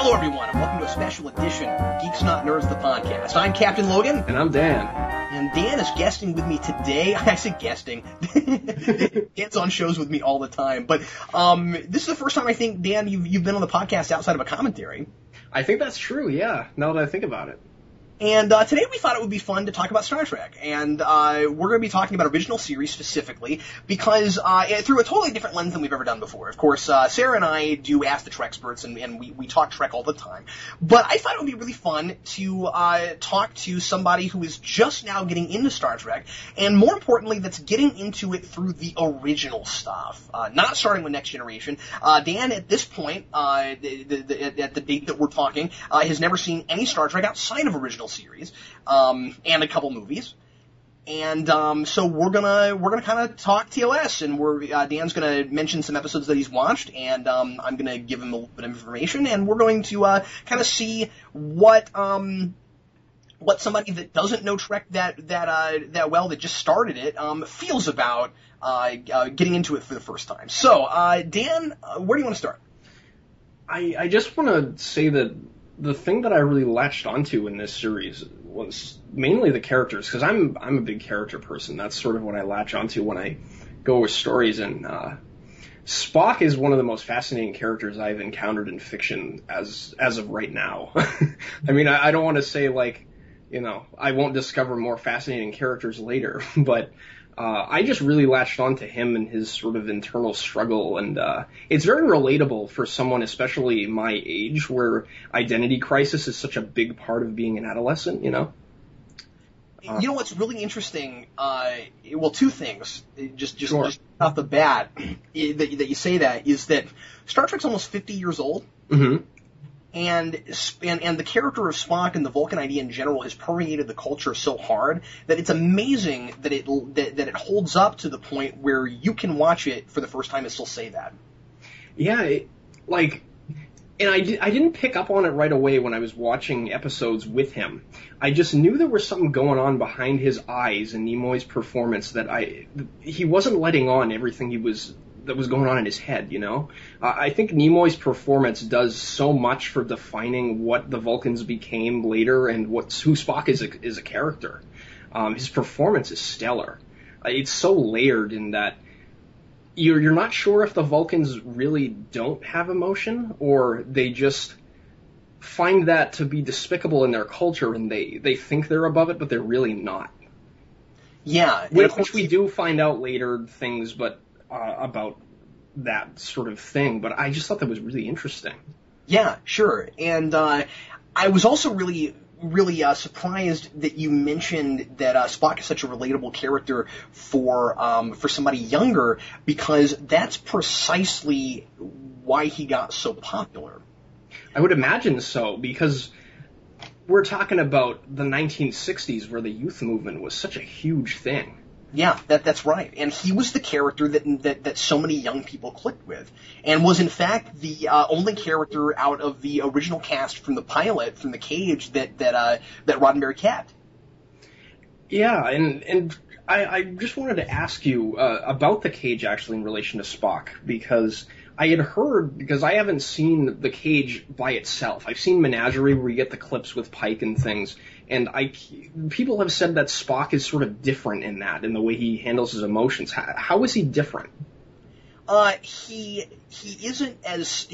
Hello, everyone, and welcome to a special edition of Geeks Not Nerds, the podcast. I'm Captain Logan. And I'm Dan. And Dan is guesting with me today. I say guesting. Dan's on shows with me all the time. But this is the first time, I think, Dan, you've been on the podcast outside of a commentary. I think that's true, yeah, now that I think about it. And today we thought it would be fun to talk about Star Trek, and we're going to be talking about original series specifically, because through a totally different lens than we've ever done before. Of course, Sarah and I do Ask the Trexperts, and we talk Trek all the time. But I thought it would be really fun to talk to somebody who is just now getting into Star Trek, and more importantly, that's getting into it through the original stuff, not starting with Next Generation. Dan, at this point, at the date that we're talking, has never seen any Star Trek outside of original series, and a couple movies, and so we're gonna kind of talk TOS, and Dan's gonna mention some episodes that he's watched, and I'm gonna give him a little bit of information, and we're going to kind of see what somebody that doesn't know Trek that well, that just started it, feels about getting into it for the first time. So, Dan, where do you want to start? I just want to say that the thing that I really latched onto in this series was mainly the characters, because I'm a big character person. That's sort of what I latch onto when I go with stories, and Spock is one of the most fascinating characters I've encountered in fiction as of right now. I mean, I don't want to say, like, you know, I won't discover more fascinating characters later, but I just really latched on to him and his sort of internal struggle, and it's very relatable for someone, especially my age, where identity crisis is such a big part of being an adolescent, you know? You know what's really interesting, well, two things, just off the bat, that you say that, is that Star Trek's almost 50 years old. Mm-hmm. And the character of Spock and the Vulcan idea in general has permeated the culture so hard that it's amazing that it holds up to the point where you can watch it for the first time and still say that. Yeah, and I didn't pick up on it right away when I was watching episodes with him. I just knew there was something going on behind his eyes and Nimoy's performance that he wasn't letting on everything that was going on in his head, you know? I think Nimoy's performance does so much for defining what the Vulcans became later and who Spock is a character. His performance is stellar. It's so layered in that you're not sure if the Vulcans really don't have emotion, or they just find that to be despicable in their culture and they think they're above it, but they're really not. Yeah. Which we do find out later things, but about that sort of thing, but I just thought that was really interesting. Yeah, sure. And I was also really surprised that you mentioned that Spock is such a relatable character for somebody younger, because that's precisely why he got so popular. I would imagine so, because we're talking about the 1960s, where the youth movement was such a huge thing. Yeah, that's right. And he was the character that so many young people clicked with, and was in fact the only character out of the original cast from the pilot, from the Cage, that Roddenberry kept. Yeah, and I just wanted to ask you about the Cage, actually, in relation to Spock, because I had heard, because I haven't seen the Cage by itself. I've seen Menagerie, where you get the clips with Pike and things, and people have said that Spock is sort of different in that, in the way he handles his emotions. How is he different? He isn't as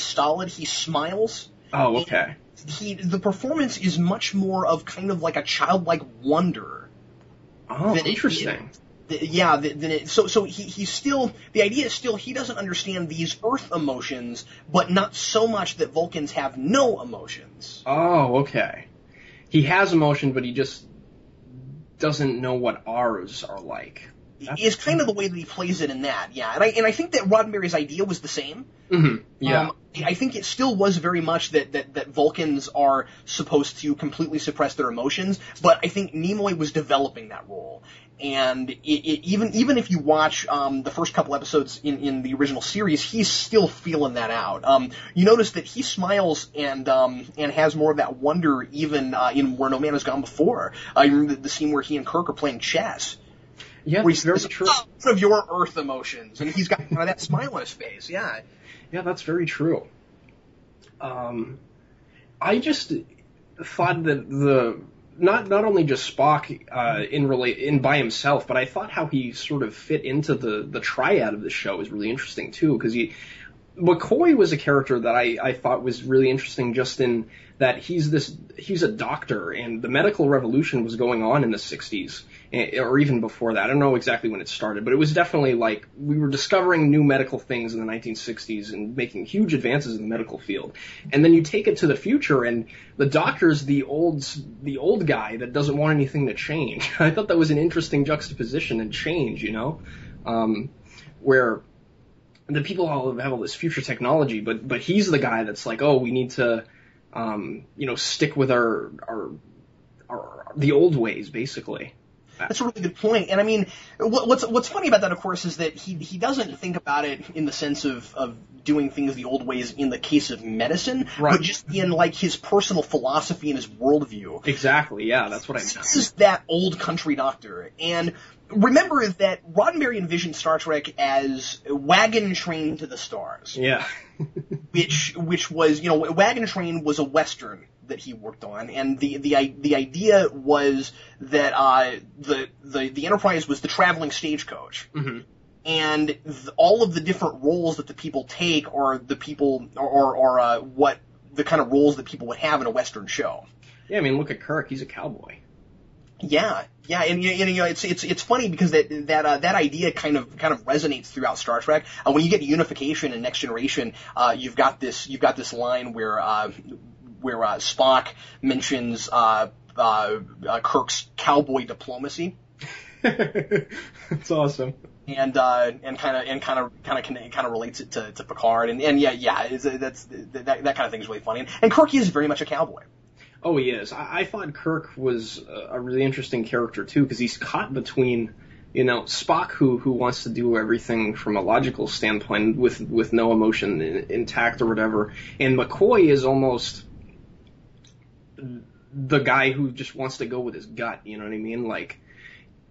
stolid. He smiles. Oh, okay. The performance is much more of kind of like a childlike wonder. Oh, interesting. So he's still, the idea is still, he doesn't understand these Earth emotions, but not so much that Vulcans have no emotions. Oh, okay. He has emotion, but he just doesn't know what ours are like. Is kind of the way that he plays it in that, yeah. And I think that Roddenberry's idea was the same. Mm-hmm. Yeah. I think it still was very much that Vulcans are supposed to completely suppress their emotions, but I think Nimoy was developing that role. And even if you watch the first couple episodes in the original series, he's still feeling that out. You notice that he smiles and has more of that wonder even in Where No Man Has Gone Before. I remember the scene where he and Kirk are playing chess. Yeah, that's very true. Of your Earth emotions, and he's got kind of that smile on his face. Yeah. Yeah, that's very true. I just thought that not only just Spock in by himself, but I thought how he sort of fit into the triad of the show was really interesting too, because McCoy was a character that I thought was really interesting just in that he's a doctor, and the medical revolution was going on in the 60s, or even before that. I don't know exactly when it started, but it was definitely like we were discovering new medical things in the 1960s and making huge advances in the medical field. And then you take it to the future, and the doctor's the old guy that doesn't want anything to change. I thought that was an interesting juxtaposition and change, where the people all have all this future technology, but he's the guy that's like, oh, we need to, stick with the old ways, basically. That's a really good point. And I mean, what's funny about that, of course, is that he doesn't think about it in the sense of doing things the old ways in the case of medicine, right, but just in like his personal philosophy and his worldview. Exactly. Yeah, that's what I meant. This is that old country doctor. And remember that Roddenberry envisioned Star Trek as Wagon Train to the Stars. Yeah. which was, Wagon Train was a Western that he worked on, and the idea was that the Enterprise was the traveling stagecoach, mm-hmm, and all of the different roles that the people take are the people or what the kind of roles that people would have in a Western show. Yeah, I mean, look at Kirk; he's a cowboy. Yeah, and it's funny because that idea kind of resonates throughout Star Trek. When you get to Unification and Next Generation, you've got this line where Spock mentions Kirk's cowboy diplomacy. That's awesome. And kind of relates it to Picard, and that kind of thing is really funny. And Kirk is very much a cowboy. Oh, he is. I thought Kirk was a really interesting character too, because he's caught between, Spock who wants to do everything from a logical standpoint with no emotion intact or whatever, and McCoy is almost the guy who just wants to go with his gut. You know what I mean? Like,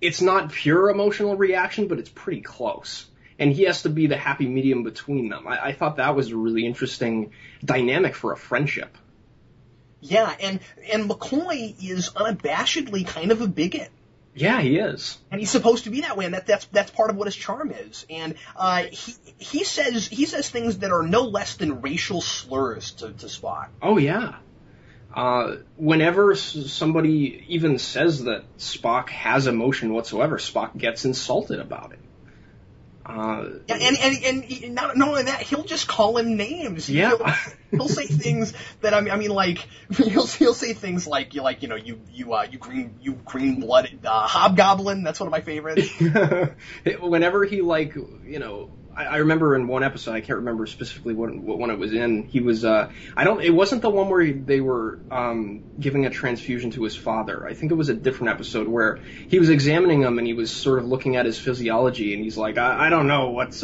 it's not pure emotional reaction, but it's pretty close. And he has to be the happy medium between them. I thought that was a really interesting dynamic for a friendship. Yeah, and McCoy is unabashedly kind of a bigot. Yeah, he is. And he's supposed to be that way, and that's part of what his charm is. And he says things that are no less than racial slurs to Spock. Oh, yeah. Whenever somebody even says that Spock has emotion whatsoever, Spock gets insulted about it. And not only that, he'll just call him names. Yeah. He'll say things that he'll say things like you green-blooded hobgoblin. That's one of my favorites. Whenever he I remember in one episode, I can't remember specifically what one it was in. He was it wasn't the one where they were giving a transfusion to his father. I think it was a different episode where he was examining him and he was sort of looking at his physiology, and he's like, I don't know what's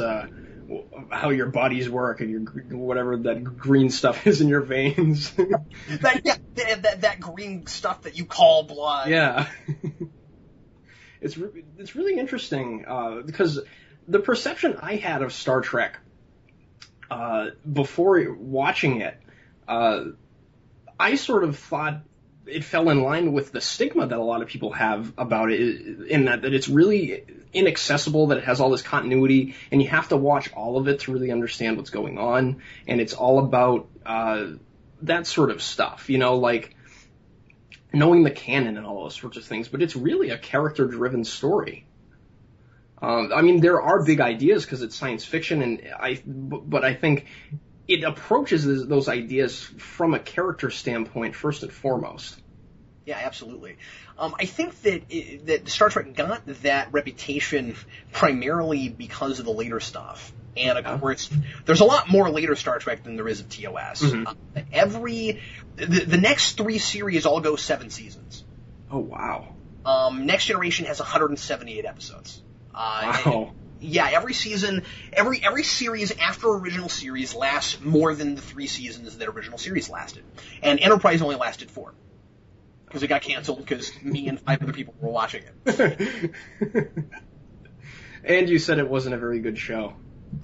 how your bodies work and your whatever that green stuff is in your veins. that green stuff that you call blood. Yeah. It's really interesting because the perception I had of Star Trek before watching it, I sort of thought it fell in line with the stigma that a lot of people have about it, in that it's really inaccessible, that it has all this continuity, and you have to watch all of it to really understand what's going on, and it's all about that sort of stuff, like knowing the canon and all those sorts of things, but it's really a character-driven story. There are big ideas because it's science fiction, but I think it approaches those ideas from a character standpoint first and foremost. Yeah, absolutely. I think that Star Trek got that reputation primarily because of the later stuff. And of course, there's a lot more later Star Trek than there is of TOS. Mm-hmm. The next 3 series all go 7 seasons. Oh, wow. Next Generation has 178 episodes. Wow. Yeah, every season, every series after original series lasts more than the 3 seasons that original series lasted. And Enterprise only lasted 4. Because it got canceled because me and 5 other people were watching it. And you said it wasn't a very good show.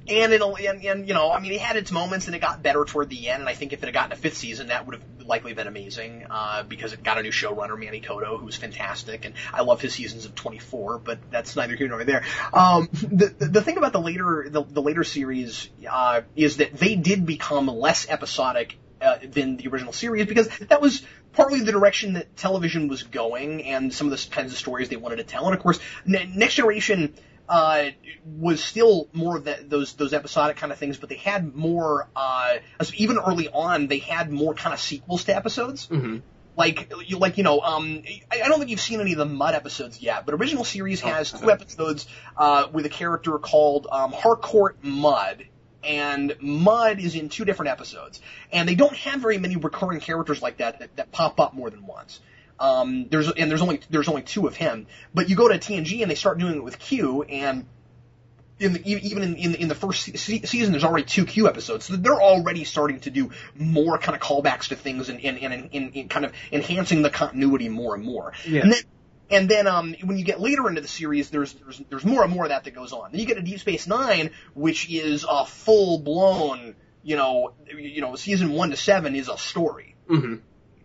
And you know, I mean, it had its moments, and it got better toward the end. And I think if it had gotten a fifth season, that would have likely been amazing, because it got a new showrunner, Manny Koto, who's fantastic, and I love his seasons of 24. But that's neither here nor there. The thing about the later series is that they did become less episodic than the original series, because that was partly the direction that television was going, and some of the kinds of stories they wanted to tell. And of course, Next Generation was still more of those episodic kind of things, but they had more, even early on, they had more kind of sequels to episodes. Mm-hmm. Like, you know, I don't think you've seen any of the Mud episodes yet, but original series has 2 episodes, with a character called, Harcourt Mudd. And Mud is in 2 different episodes. And they don't have very many recurring characters like that pop up more than once. There's only 2 of him. But you go to TNG and they start doing it with Q, and even in the first season, there's already 2 Q episodes. So they're already starting to do more kind of callbacks to things and kind of enhancing the continuity more and more. Yeah. And then when you get later into the series, there's more and more of that goes on. Then you get to Deep Space Nine, which is a full blown, you know, season 1 to 7 is a story. Mm-hmm.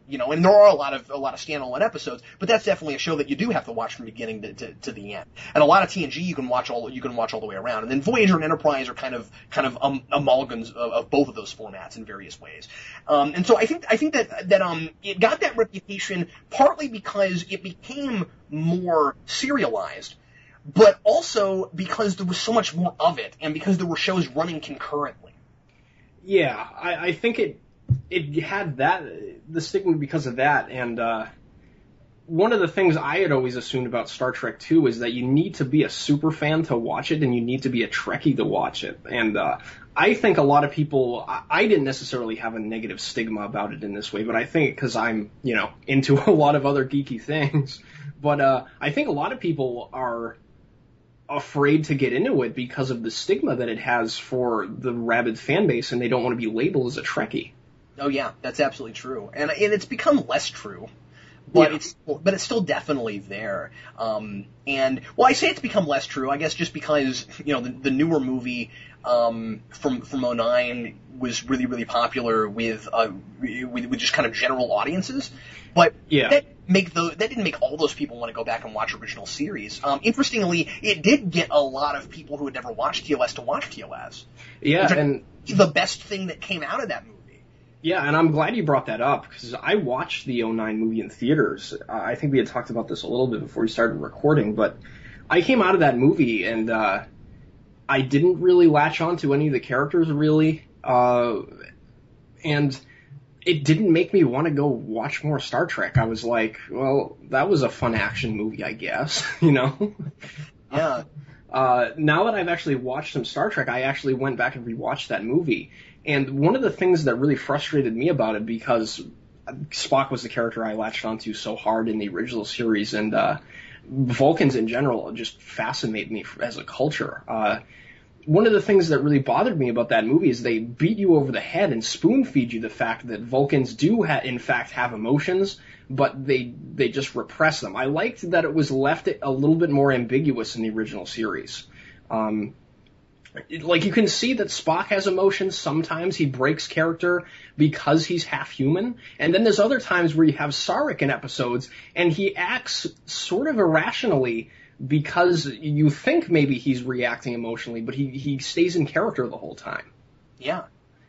You know, and there are a lot of standalone episodes, but that's definitely a show that you do have to watch from beginning to the end. And a lot of TNG you can watch all the way around. And then Voyager and Enterprise are kind of amalgams of both of those formats in various ways. And so I think that it got that reputation partly because it became more serialized, but also because there was so much more of it, and because there were shows running concurrently. Yeah, I think it had the stigma because of that, and one of the things I had always assumed about Star Trek 2 is that you need to be a super fan to watch it, and you need to be a Trekkie to watch it. And I think a lot of people, I didn't necessarily have a negative stigma about it in this way, but I think because I'm, you know, into a lot of other geeky things, but I think a lot of people are afraid to get into it because of the stigma that it has for the rabid fan base, and they don't want to be labeled as a Trekkie. Oh yeah, that's absolutely true, and it's become less true, but yeah. it's still definitely there. And well, I say it's become less true, I guess, just because, you know, the newer movie from '09 was really, really popular with just kind of general audiences, but yeah. that didn't make all those people want to go back and watch original series. Interestingly, it did get a lot of people who had never watched TOS to watch TOS. Yeah, and the best thing that came out of that movie. Yeah, and I'm glad you brought that up, because I watched the '09 movie in theaters. I think we had talked about this a little bit before we started recording, but I came out of that movie, and I didn't really latch on to any of the characters, really, and it didn't make me want to go watch more Star Trek. I was like, well, that was a fun action movie, I guess, you know? Yeah. Now that I've actually watched some Star Trek, I actually went back and rewatched that movie. And one of the things that really frustrated me about it, because Spock was the character I latched onto so hard in the original series, and Vulcans in general just fascinate me as a culture. One of the things that really bothered me about that movie is they beat you over the head and spoon-feed you the fact that Vulcans do in fact have emotions, but they just repress them. I liked that it was left a little bit more ambiguous in the original series. Like, you can see that Spock has emotions. Sometimes he breaks character because he's half human. And then there's other times where you have Sarek in episodes, and he acts sort of irrationally because you think maybe he's reacting emotionally, but he stays in character the whole time. Yeah.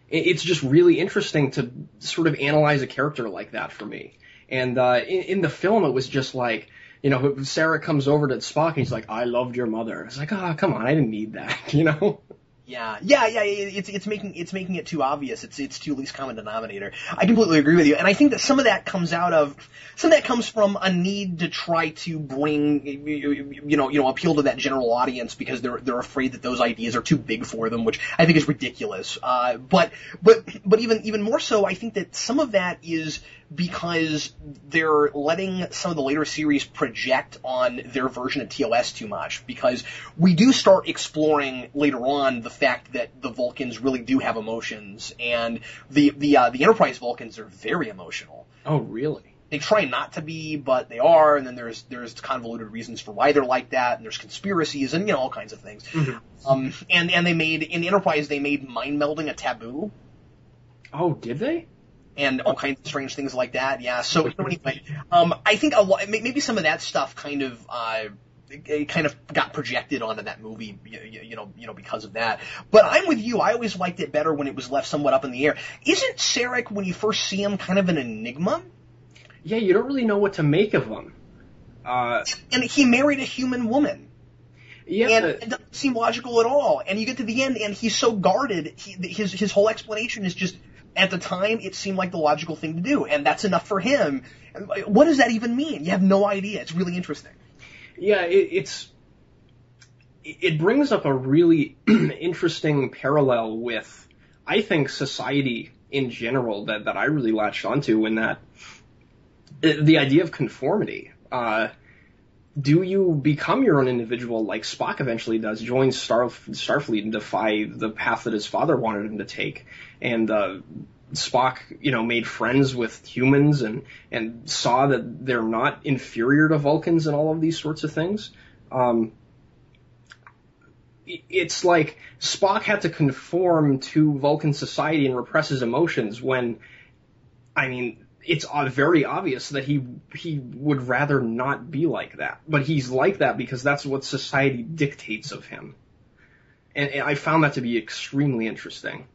It's just really interesting to sort of analyze a character like that for me. And in the film, it was just like, you know, Sarah comes over to Spock and he's like, "I loved your mother." It's like, oh, come on, I didn't need that, you know? Yeah. It's making it too obvious. It's too least common denominator. I completely agree with you, and I think that some of that comes from a need to try to bring, appeal to that general audience, because they're afraid that those ideas are too big for them, which I think is ridiculous. But even more so, I think that some of that is because they're letting some of the later series project on their version of TOS too much, because we do start exploring later on the fact that the Vulcans really do have emotions, and the Enterprise Vulcans are very emotional. Oh, really? they try not to be, but they are, and then there's convoluted reasons for why they're like that, and there's conspiracies and all kinds of things. Mm-hmm. And they made in Enterprise they made mind melding a taboo. Oh, did they? And all kinds of strange things like that. Yeah. So anyway, I think maybe some of that stuff kind of got projected onto that movie, because of that. But I'm with you. I always liked it better when it was left somewhat up in the air. Isn't Sarek, when you first see him, kind of an enigma? Yeah, you don't really know what to make of him. And he married a human woman. Yeah, and it doesn't seem logical at all. And you get to the end, and he's so guarded. His whole explanation is just, at the time, it seemed like the logical thing to do, and that's enough for him. What does that even mean? You have no idea. It's really interesting. Yeah, it brings up a really interesting parallel with, I think, society in general that I really latched onto, in that the idea of conformity. Do you become your own individual like Spock eventually does, join Starfleet and defy the path that his father wanted him to take? And Spock, made friends with humans and saw that they're not inferior to Vulcans and all of these sorts of things. It's like Spock had to conform to Vulcan society and repress his emotions when, it's very obvious that he would rather not be like that. But he's like that because that's what society dictates of him. And I found that to be extremely interesting.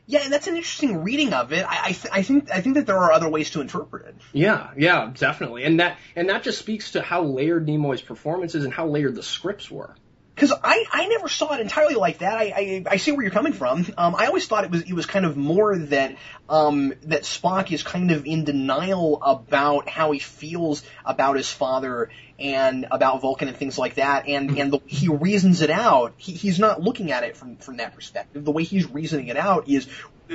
Yeah, and that's an interesting reading of it. I think that there are other ways to interpret it. Yeah, definitely. And that just speaks to how layered Nimoy's performance is and how layered the scripts were. Because I never saw it entirely like that. I see where you're coming from. I always thought it was kind of more that that Spock is kind of in denial about how he feels about his father and about Vulcan and things like that. And he reasons it out. He's not looking at it from that perspective. The way he's reasoning it out is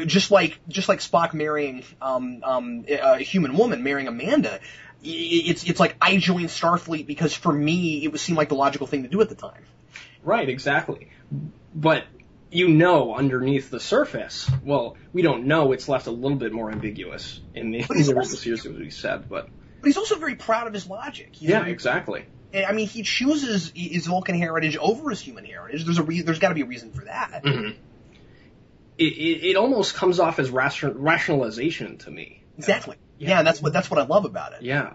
just like Spock marrying a human woman, marrying Amanda. It's like, I joined Starfleet because for me it seemed like the logical thing to do at the time. Right, exactly. But underneath the surface, well, we don't know. It's left a little bit more ambiguous in the original series, as we said. But he's also very proud of his logic. Exactly. He chooses his Vulcan heritage over his human heritage. There's got to be a reason for that. Mm-hmm. It almost comes off as rationalization to me. Exactly. Yeah, and that's what I love about it. Yeah.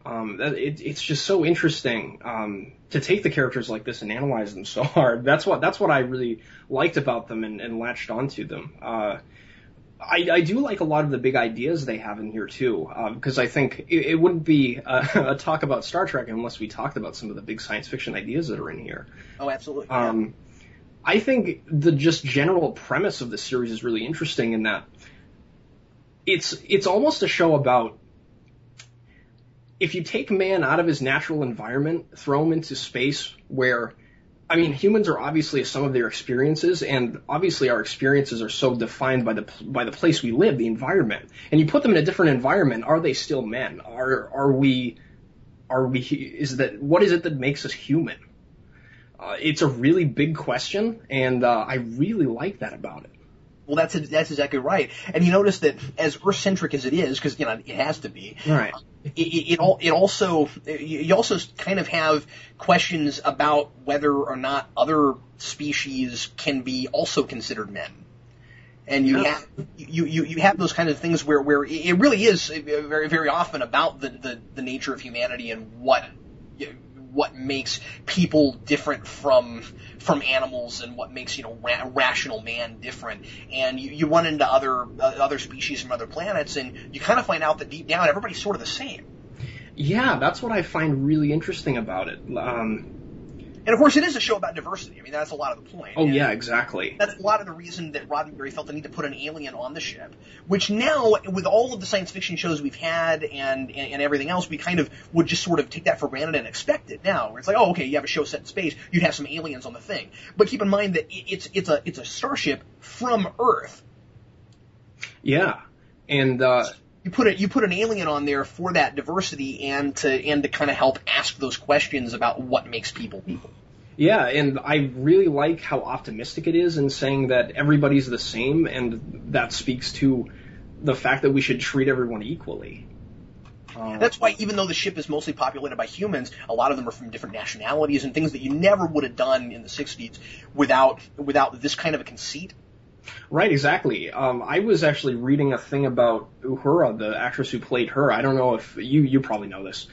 It's just so interesting to take the characters like this and analyze them so hard. That's what I really liked about them and latched onto them. I do like a lot of the big ideas they have in here too, because I think it wouldn't be a talk about Star Trek unless we talked about some of the big science fiction ideas that are in here. Oh, absolutely. I think the just general premise of the series is really interesting in that it's almost a show about, if you take man out of his natural environment, throw him into space where, humans are obviously a sum of their experiences, and obviously our experiences are so defined by the place we live, the environment. And you put them in a different environment, are they still men? What is it that makes us human? It's a really big question, and I really like that about it. Well, that's exactly right. And you notice that as Earth-centric as it is, because it has to be. Right. You also kind of have questions about whether or not other species can be also considered men. And you have those kind of things where it really is very, very often about the nature of humanity and what makes people different from animals, and what makes rational man different. And you run into other species from other planets, and you kind of find out that deep down everybody's sort of the same. Yeah, that's what I find really interesting about it. And of course, it is a show about diversity. That's a lot of the point. Oh, yeah, exactly. That's a lot of the reason that Roddenberry felt the need to put an alien on the ship, which now, with all of the science fiction shows we've had and everything else, we kind of would just sort of take that for granted and expect it now, where it's like, oh, okay, you have a show set in space, you'd have some aliens on the thing. But keep in mind that it's a starship from Earth. Yeah, and you put an alien on there for that diversity and to kind of help ask those questions about what makes people people. Yeah, and I really like how optimistic it is in saying that everybody's the same, and that speaks to the fact that we should treat everyone equally. That's why, even though the ship is mostly populated by humans, a lot of them are from different nationalities and things that you never would have done in the 60s without this kind of a conceit. Right, exactly. I was actually reading a thing about Uhura, the actress who played her. I don't know if you probably know this.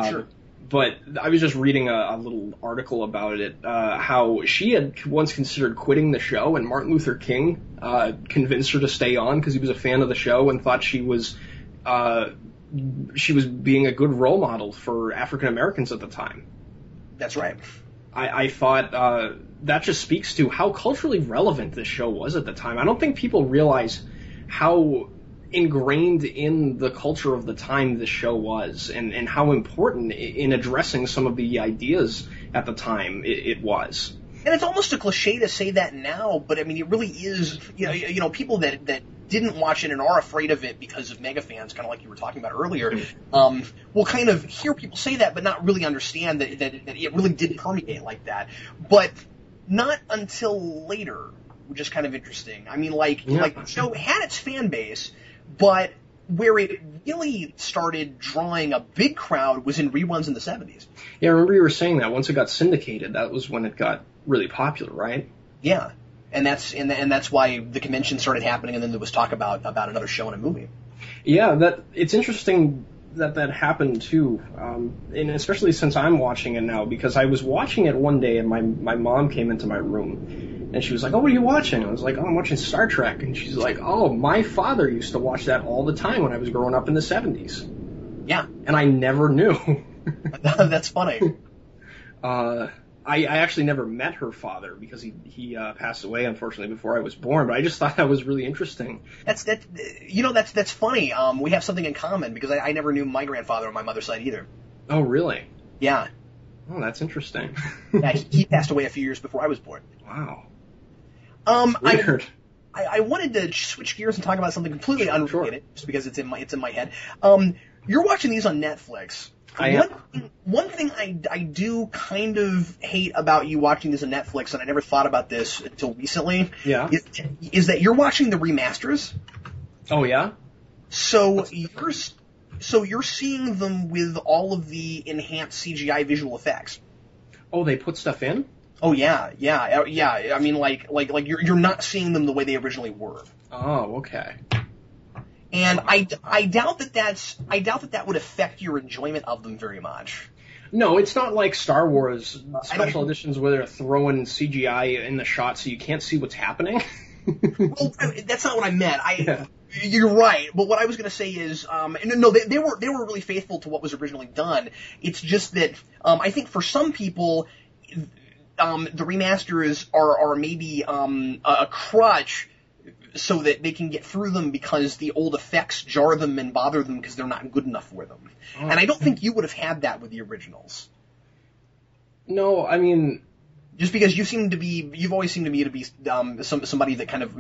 Sure. But I was just reading a little article about it, how she had once considered quitting the show, and Martin Luther King convinced her to stay on because he was a fan of the show and thought she was being a good role model for African Americans at the time. That's right. I thought that just speaks to how culturally relevant this show was at the time. I don't think people realize how ingrained in the culture of the time this show was, and how important in addressing some of the ideas at the time it was. And it's almost a cliche to say that now, but I mean, it really is. You know, people that didn't watch it and are afraid of it because of mega fans, kind of like you were talking about earlier, will kind of hear people say that, but not really understand that it really did permeate like that. But not until later, which is kind of interesting. I mean, like the show had its fan base, but where it really started drawing a big crowd was in reruns in the 70s. Yeah, I remember you were saying that once it got syndicated, that was when it got really popular, right? Yeah, and that's why the convention started happening, and then there was talk about another show and a movie. Yeah, it's interesting that happened too, and especially since I'm watching it now, because I was watching it one day and my mom came into my room. And she was like, "Oh, what are you watching?" I was like, "Oh, I'm watching Star Trek." And she's like, "Oh, my father used to watch that all the time when I was growing up in the 70s. Yeah. And I never knew. That's funny. I actually never met her father because he passed away, unfortunately, before I was born. But I just thought that was really interesting. That's funny. We have something in common because I never knew my grandfather on my mother's side either. Oh, really? Yeah. Oh, that's interesting. Yeah, he passed away a few years before I was born. Wow. Weird. I wanted to switch gears and talk about something completely unrelated, just because it's in my head. You're watching these on Netflix. I am. One thing I do kind of hate about you watching this on Netflix, and I never thought about this until recently. Yeah. Is that you're watching the remasters? Oh yeah. So you're seeing them with all of the enhanced CGI visual effects. Oh, they put stuff in? Oh yeah. I mean, like you're not seeing them the way they originally were. Oh, okay. And I doubt that would affect your enjoyment of them very much. No, it's not like Star Wars special editions where they're throwing CGI in the shot so you can't see what's happening. Well, that's not what I meant. You're right, but what I was going to say is, no, they were really faithful to what was originally done. It's just that I think for some people, the remasters are maybe a crutch so that they can get through them because the old effects jar them and bother them because they're not good enough for them. Oh. And I don't think you would have had that with the originals. No, I mean, just because you've always seemed to me to be somebody that kind of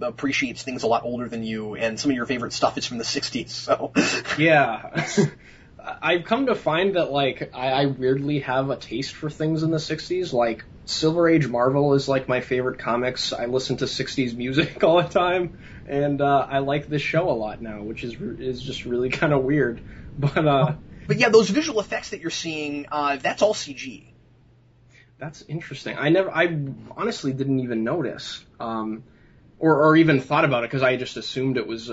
appreciates things a lot older than you, and some of your favorite stuff is from the 60s. So yeah. I've come to find that, like, I weirdly have a taste for things in the 60s. Like, Silver Age Marvel is, like, my favorite comics. I listen to 60s music all the time, and I like this show a lot now, which is just really kind of weird. But yeah, those visual effects that you're seeing, that's all CG. That's interesting. I honestly didn't even notice, or even thought about it, because I just assumed it was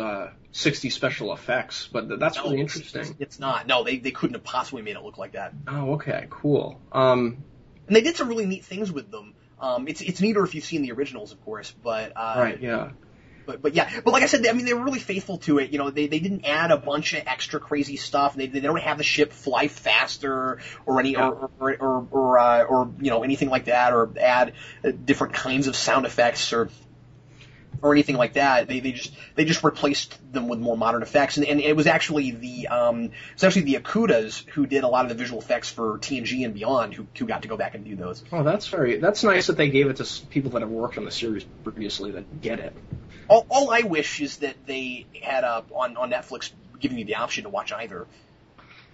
60 special effects, but that's really interesting. It's not. No, they couldn't have possibly made it look like that. Oh, okay, cool. And they did some really neat things with them. It's neater if you've seen the originals, of course, but right, yeah. But like I said, I mean, they were really faithful to it. You know, they didn't add a bunch of extra crazy stuff. They don't have the ship fly faster or any or anything like that, or add different kinds of sound effects or anything like that. They just replaced them with more modern effects, and it was actually the Akutas who did a lot of the visual effects for TNG and beyond who got to go back and do those. Oh, that's nice that they gave it to people that have worked on the series previously that get it. All I wish is that they had on Netflix giving you the option to watch either.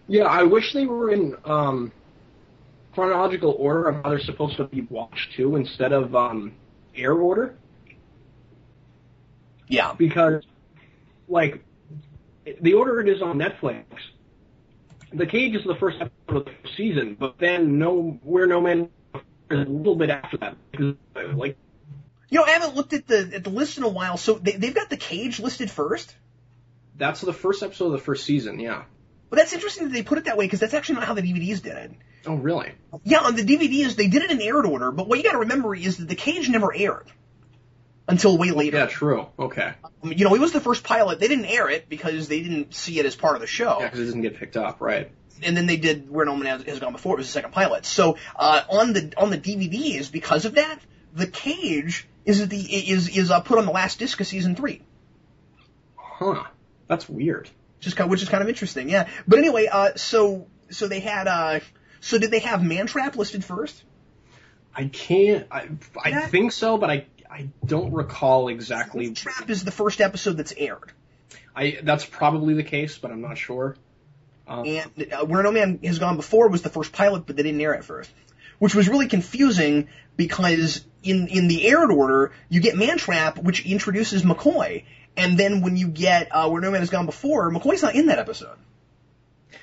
Yeah, I wish they were in chronological order of how they're supposed to be watched too, instead of air order. Yeah. Because, like, the order it is on Netflix The Cage is the first episode of the season, but then Where No Man is a little bit after that. Like, I haven't looked at the list in a while, so they've got The Cage listed first? That's the first episode of the first season, yeah. Well, that's interesting that they put it that way, because that's actually not how the DVDs did it. Oh, really? Yeah, on the DVDs, they did it in aired order, but what you gotta remember is that The Cage never aired. Until way later. Yeah, true. Okay. It was the first pilot. They didn't air it because they didn't see it as part of the show. Yeah, because it didn't get picked up, right. And then they did Where No Man Has Gone Before. It was the second pilot. So on the DVDs, because of that, The Cage is put on the last disc of season 3. Huh. That's weird. Which is kind of interesting, yeah. But anyway, so they had so did they have Mantrap listed first? I can't. I think so, but I don't recall exactly. Mantrap is the first episode that's aired. That's probably the case, but I'm not sure. And Where No Man Has Gone Before was the first pilot, but they didn't air it first. Which was really confusing because in the aired order, you get Mantrap, which introduces McCoy. And then when you get Where No Man Has Gone Before, McCoy's not in that episode.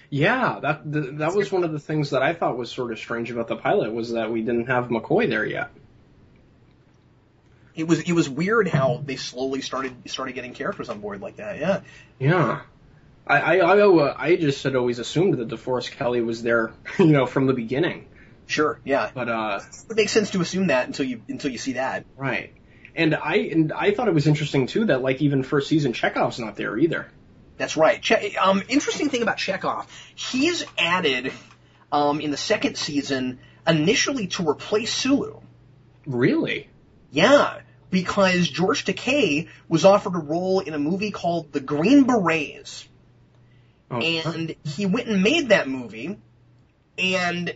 Yeah, that was one of the things that I thought was sort of strange about the pilot, was that we didn't have McCoy there yet. It was weird how they slowly started getting characters on board like that. Yeah. Yeah. I just had always assumed that DeForest Kelley was there, from the beginning. Sure. Yeah. But it makes sense to assume that until you see that. Right. And I thought it was interesting too that like even first season Chekhov's not there either. That's right. Interesting thing about Chekhov, he's added in the second season initially to replace Sulu. Really? Yeah, because George Takei was offered a role in a movie called The Green Berets. Oh. And he went and made that movie, and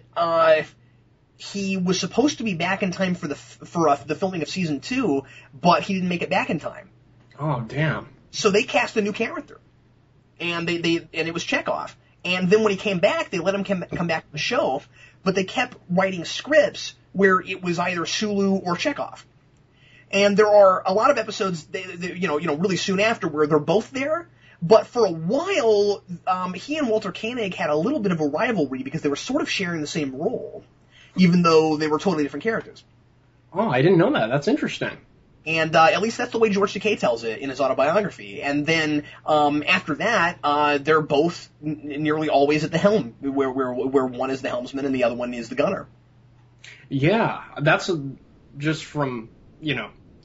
he was supposed to be back in time for the filming of season 2, but he didn't make it back in time. Oh, damn. So they cast a new character, and it was Chekhov. And then when he came back, they let him come back to the show, but they kept writing scripts where it was either Sulu or Chekhov. And there are a lot of episodes, really soon after where they're both there. But for a while, he and Walter Koenig had a little bit of a rivalry because they were sort of sharing the same role, even though they were totally different characters. Oh, I didn't know that. That's interesting. And at least that's the way George Takei tells it in his autobiography. And then after that, they're both nearly always at the helm, where one is the helmsman and the other one is the gunner. Yeah, that's just from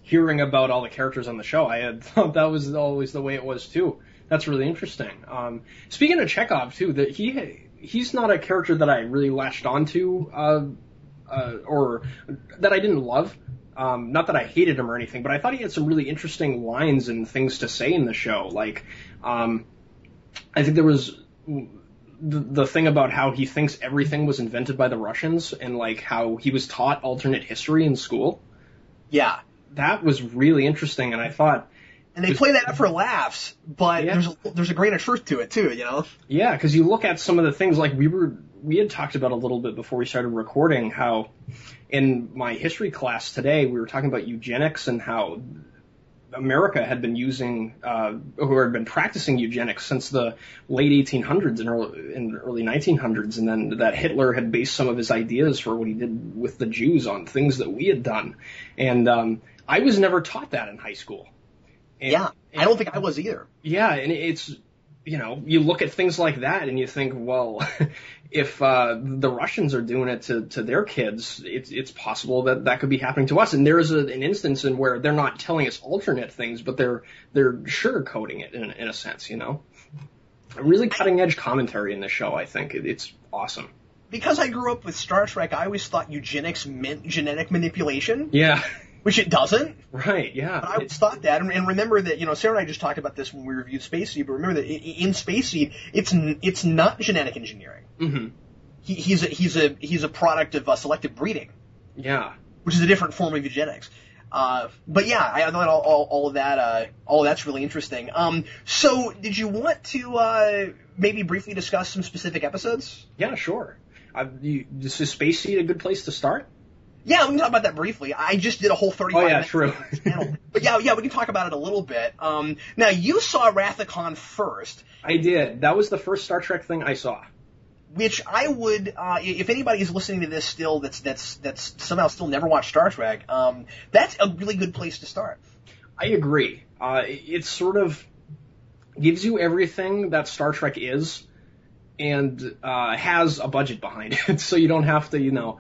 hearing about all the characters on the show. I had thought that was always the way it was too. That's really interesting. Speaking of Chekhov too, that he's not a character that I really latched onto, or that I didn't love. Not that I hated him or anything, but I thought he had some really interesting lines and things to say in the show. Like, I think there was the thing about how he thinks everything was invented by the Russians, and like how he was taught alternate history in school. Yeah. That was really interesting, and I thought... And they play that up for laughs, but there's a grain of truth to it too, Yeah, because you look at some of the things, like we had talked about a little bit before we started recording, how in my history class today we were talking about eugenics and how America had been using, or had been practicing eugenics since the late 1800s and early 1900s, and then that Hitler had based some of his ideas for what he did with the Jews on things that we had done. And I was never taught that in high school. And I don't think I was either. Yeah, and it's, you look at things like that and you think, well, if the Russians are doing it to their kids, it's possible that could be happening to us. And there is an instance in where they're not telling us alternate things, but they're sugarcoating it in a sense, A really cutting edge commentary in the show, I think. It's awesome. Because I grew up with Star Trek, I always thought eugenics meant genetic manipulation. Yeah. Which it doesn't. Right, yeah. But I always thought that. And remember that, Sarah and I just talked about this when we reviewed Space Seed, but remember that in Space Seed, it's not genetic engineering. Mm-hmm. He's a product of selective breeding. Yeah. Which is a different form of eugenics. But yeah, I thought all of that's really interesting. So did you want to maybe briefly discuss some specific episodes? Yeah, sure. Is Space Seed a good place to start? Yeah, we can talk about that briefly. I just did a whole 35 minutes. True. But yeah, we can talk about it a little bit. Now, you saw Wrath of Khan first. I did. That was the first Star Trek thing I saw. which I would, if anybody's listening to this still that's somehow still never watched Star Trek, that's a really good place to start. I agree. It sort of gives you everything that Star Trek is, and has a budget behind it, so you don't have to,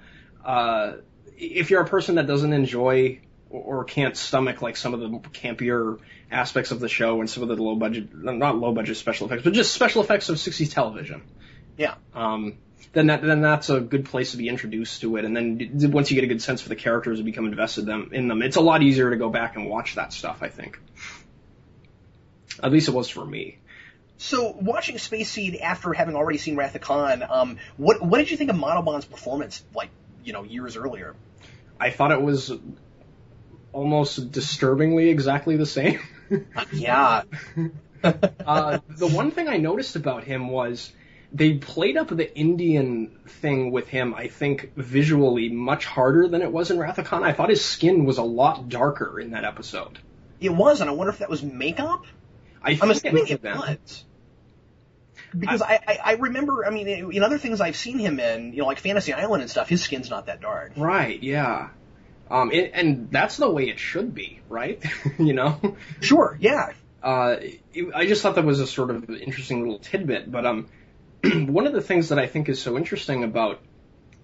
if you're a person that doesn't enjoy or can't stomach like some of the campier aspects of the show and some of the not low budget special effects, but just special effects of 60s television. Yeah. Then that's a good place to be introduced to it, and then once you get a good sense for the characters and become invested in them, it's a lot easier to go back and watch that stuff, I think. At least it was for me. So, watching Space Seed after having already seen Wrath of Khan, what did you think of Montalban's performance, years earlier? I thought it was almost disturbingly exactly the same. Yeah. The one thing I noticed about him was they played up the Indian thing with him, I think, visually much harder than it was in Wrath of Khan. I thought his skin was a lot darker in that episode. It was, and I wonder if that was makeup? I'm assuming it was. Because I remember, in other things I've seen him in, like Fantasy Island and stuff, his skin's not that dark. Right, yeah. And that's the way it should be, right? Sure, yeah. I just thought that was a sort of interesting little tidbit, but one of the things that I think is so interesting about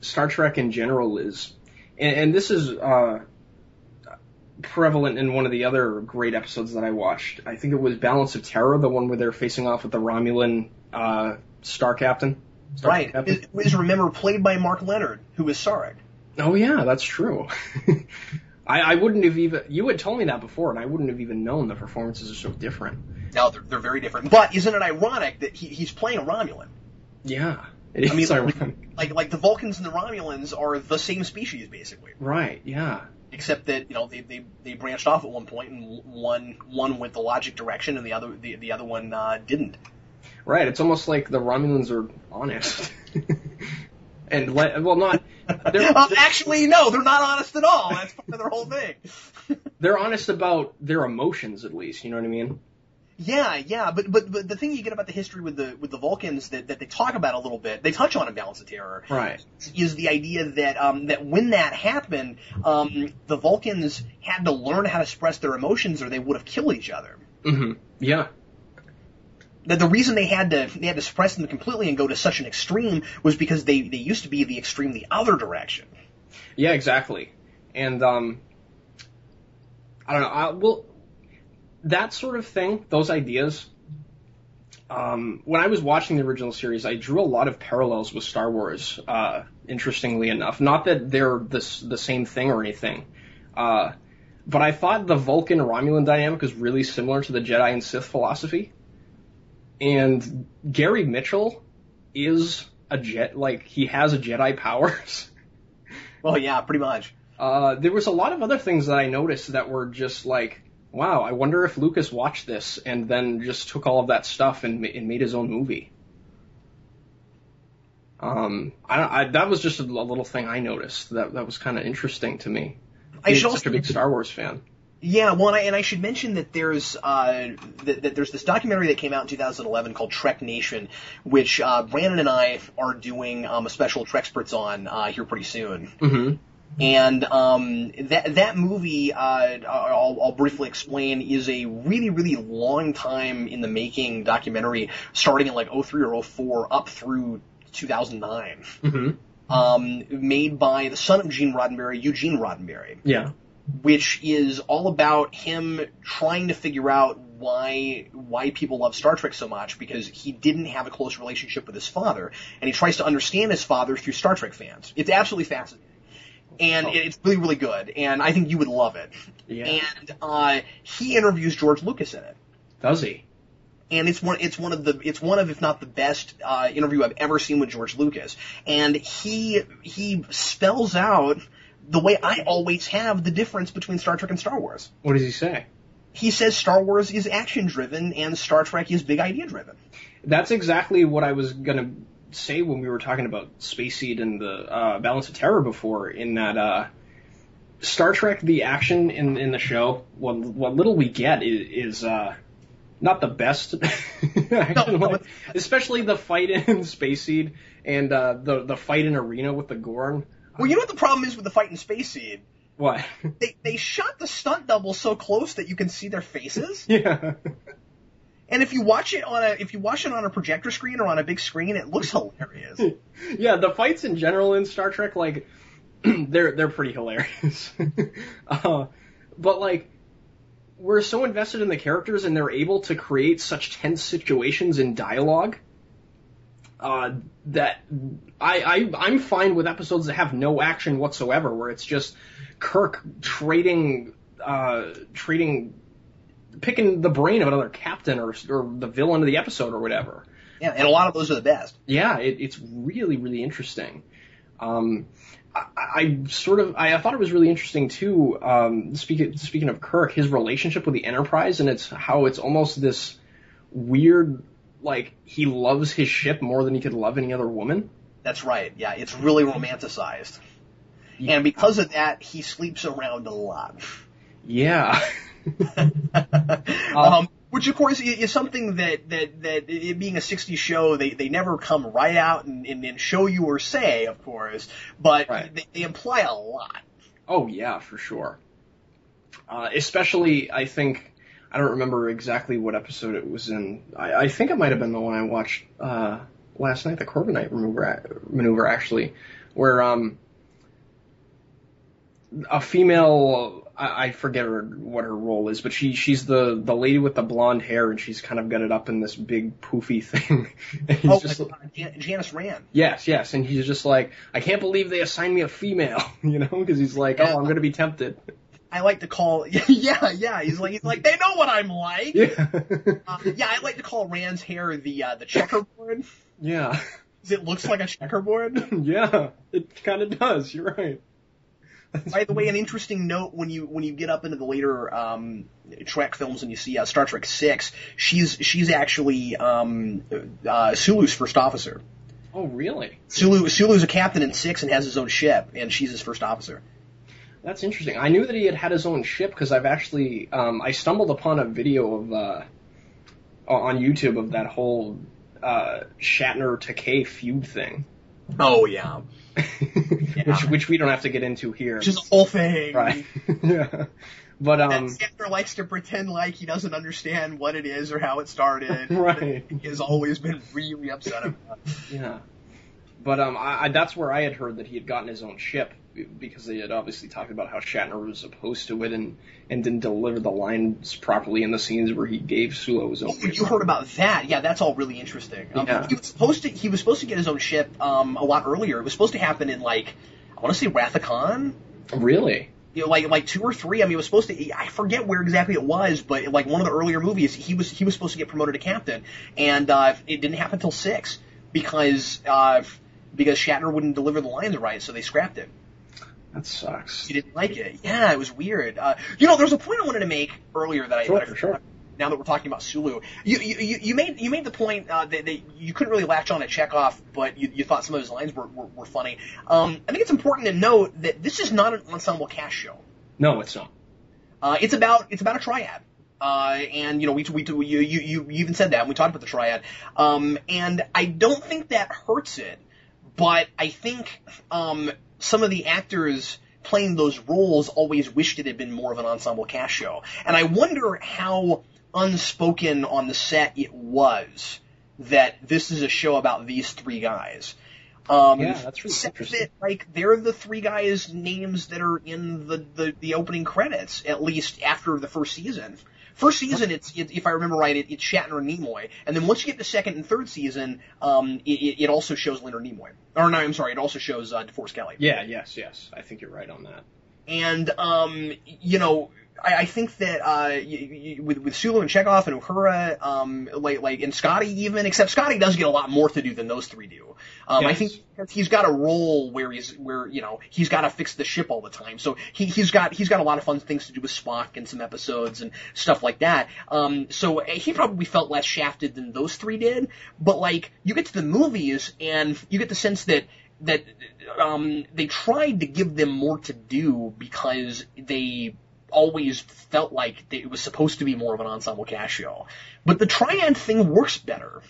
Star Trek in general is, and this is prevalent in one of the other great episodes that I watched. I think it was Balance of Terror, the one where they're facing off with the Romulan Star Captain. Right. It was, remember, played by Mark Leonard, who was Sarek. Oh, yeah, that's true. I wouldn't have even... You had told me that before, and I wouldn't have even known the performances are so different. No, they're very different. But isn't it ironic that he's playing a Romulan? Yeah, it is ironic. Like the Vulcans and the Romulans are the same species, basically. Right, yeah. Except that, they branched off at one point, and one went the logic direction, and the other one didn't. Right, it's almost like the Romulans are honest. Not... actually, no, they're not honest at all. That's part of their whole thing. They're honest about their emotions, at least, you know what I mean? Yeah, but the thing you get about the history with the Vulcans that they talk about a little bit, they touch on in Balance of Terror, right? Is the idea that when that happened, the Vulcans had to learn how to express their emotions, or they would have killed each other. Mm-hmm. Yeah. That the reason they had to suppress them completely and go to such an extreme was because they used to be the extreme the other direction. Yeah, exactly. And I don't know. That sort of thing, those ideas. When I was watching the original series, I drew a lot of parallels with Star Wars. Interestingly enough, not that they're the same thing or anything, but I thought the Vulcan-Romulan dynamic was really similar to the Jedi and Sith philosophy. And Gary Mitchell is he has a Jedi powers. Well, yeah, pretty much. There was a lot of other things that I noticed that were just like, wow, I wonder if Lucas watched this and then just took all of that stuff and made his own movie. That was just a little thing I noticed that was kind of interesting to me. I'm such a big Star Wars fan. Yeah, well, and I should mention that there's there's this documentary that came out in 2011 called Trek Nation, which Brandon and I are doing a special Treksperts on here pretty soon. Mm-hmm. And that movie, I'll briefly explain, is a really, really long time in the making documentary, starting in like 03 or 04 up through 2009. Mm-hmm. Made by the son of Gene Roddenberry, Eugene Roddenberry. Yeah. Which is all about him trying to figure out why people love Star Trek so much, because he didn't have a close relationship with his father, and he tries to understand his father through Star Trek fans. It's absolutely fascinating. And it's really, really good, and I think you would love it. Yeah. And he interviews George Lucas in it. Does he? And it's one of if not the best interview I've ever seen with George Lucas. And he spells out the way I always have the difference between Star Trek and Star Wars. What does he say? He says Star Wars is action-driven and Star Trek is big idea-driven. That's exactly what I was going to say when we were talking about Space Seed and the Balance of Terror before, in that Star Trek, the action in the show, what little we get is Not the best. Especially the fight in Space Seed and the fight in Arena with the Gorn. Well, you know what the problem is with the fight in Space Seed? What? They shot the stunt double so close that you can see their faces. Yeah. And if you watch it on a projector screen or on a big screen, it looks hilarious. Yeah, the fights in general in Star Trek, like, they're pretty hilarious. But like, we're so invested in the characters, and they're able to create such tense situations in dialogue that I'm fine with episodes that have no action whatsoever, where it's just Kirk picking the brain of another captain or the villain of the episode or whatever. Yeah, and a lot of those are the best. Yeah, it's really, really interesting. I thought it was really interesting too. Speaking of Kirk, his relationship with the Enterprise, and it's almost this weird, like, he loves his ship more than he could love any other woman. That's right. Yeah, it's really romanticized, and because of that, he sleeps around a lot. Yeah. Which of course is something that it being a 60s show, they never come right out and show you or say, of course, but right. They imply a lot. Oh yeah, for sure. Especially, I think, I don't remember exactly what episode it was in. I think it might have been the one I watched last night, the Corbinite maneuver actually, where a female, I forget what her role is, but she's the lady with the blonde hair, and she's kind of got it up in this big poofy thing. Janice Rand. Yes, and he's just like, I can't believe they assigned me a female, because he's like, I'm going to be tempted. I like to call, he's like, they know what I'm like. Yeah. I like to call Rand's hair the checkerboard. Yeah. It looks like a checkerboard. Yeah, it kind of does. You're right. By the way, an interesting note when you get up into the later Trek films and you see Star Trek VI, she's actually Sulu's first officer. Oh, really? Sulu's a captain in VI and has his own ship, and she's his first officer. That's interesting. I knew that he had his own ship because I've actually I stumbled upon a video of on YouTube of that whole Shatner Takei feud thing. Oh yeah. Which we don't have to get into here. Which is a whole thing. Right. Yeah. But Shatner likes to pretend like he doesn't understand what it is or how it started. Right. He has always been really upset about it. Yeah. But that's where I had heard that he had gotten his own ship, because they had obviously talked about how Shatner was opposed to it and didn't deliver the lines properly in the scenes where he gave Sulu his own ship. You heard about that? Yeah, that's all really interesting. Yeah. He was supposed to get his own ship a lot earlier. It was supposed to happen in, like, I want to say Wrath of Khan. Really? Like 2 or 3. I mean, it was supposed to. I forget where exactly it was, but like one of the earlier movies, he was supposed to get promoted to captain, and it didn't happen until 6 because Shatner wouldn't deliver the lines right, so they scrapped it. That sucks. He didn't like it. Yeah, it was weird. There's a point I wanted to make earlier that I sure. Now that we're talking about Sulu, you made the point that you couldn't really latch on to Chekhov, but you thought some of his lines were funny. I think it's important to note that this is not an ensemble cast show. No, it's not. It's about a triad. And you even said that when we talked about the triad. And I don't think that hurts it, but I think some of the actors playing those roles always wished it had been more of an ensemble cast show. And I wonder how unspoken on the set it was that this is a show about these 3 guys. Yeah, that's really interesting. That, like, they're the 3 guys' names that are in the opening credits, at least after the first season. First season, it's if I remember right, it's Shatner and Nimoy, and then once you get to second and third season, it also shows Leonard Nimoy. Or no, I'm sorry, it also shows DeForest Kelley. Yeah, yes, I think you're right on that. And I think that with Sulu and Chekhov and Uhura, and Scotty even, except Scotty does get a lot more to do than those 3 do. Yes. I think he's got a role where he's got to fix the ship all the time. So he's got a lot of fun things to do with Spock in some episodes and stuff like that. So he probably felt less shafted than those 3 did. But like, you get to the movies and you get the sense that they tried to give them more to do because they always felt like it was supposed to be more of an ensemble cast show. But the triad thing works better.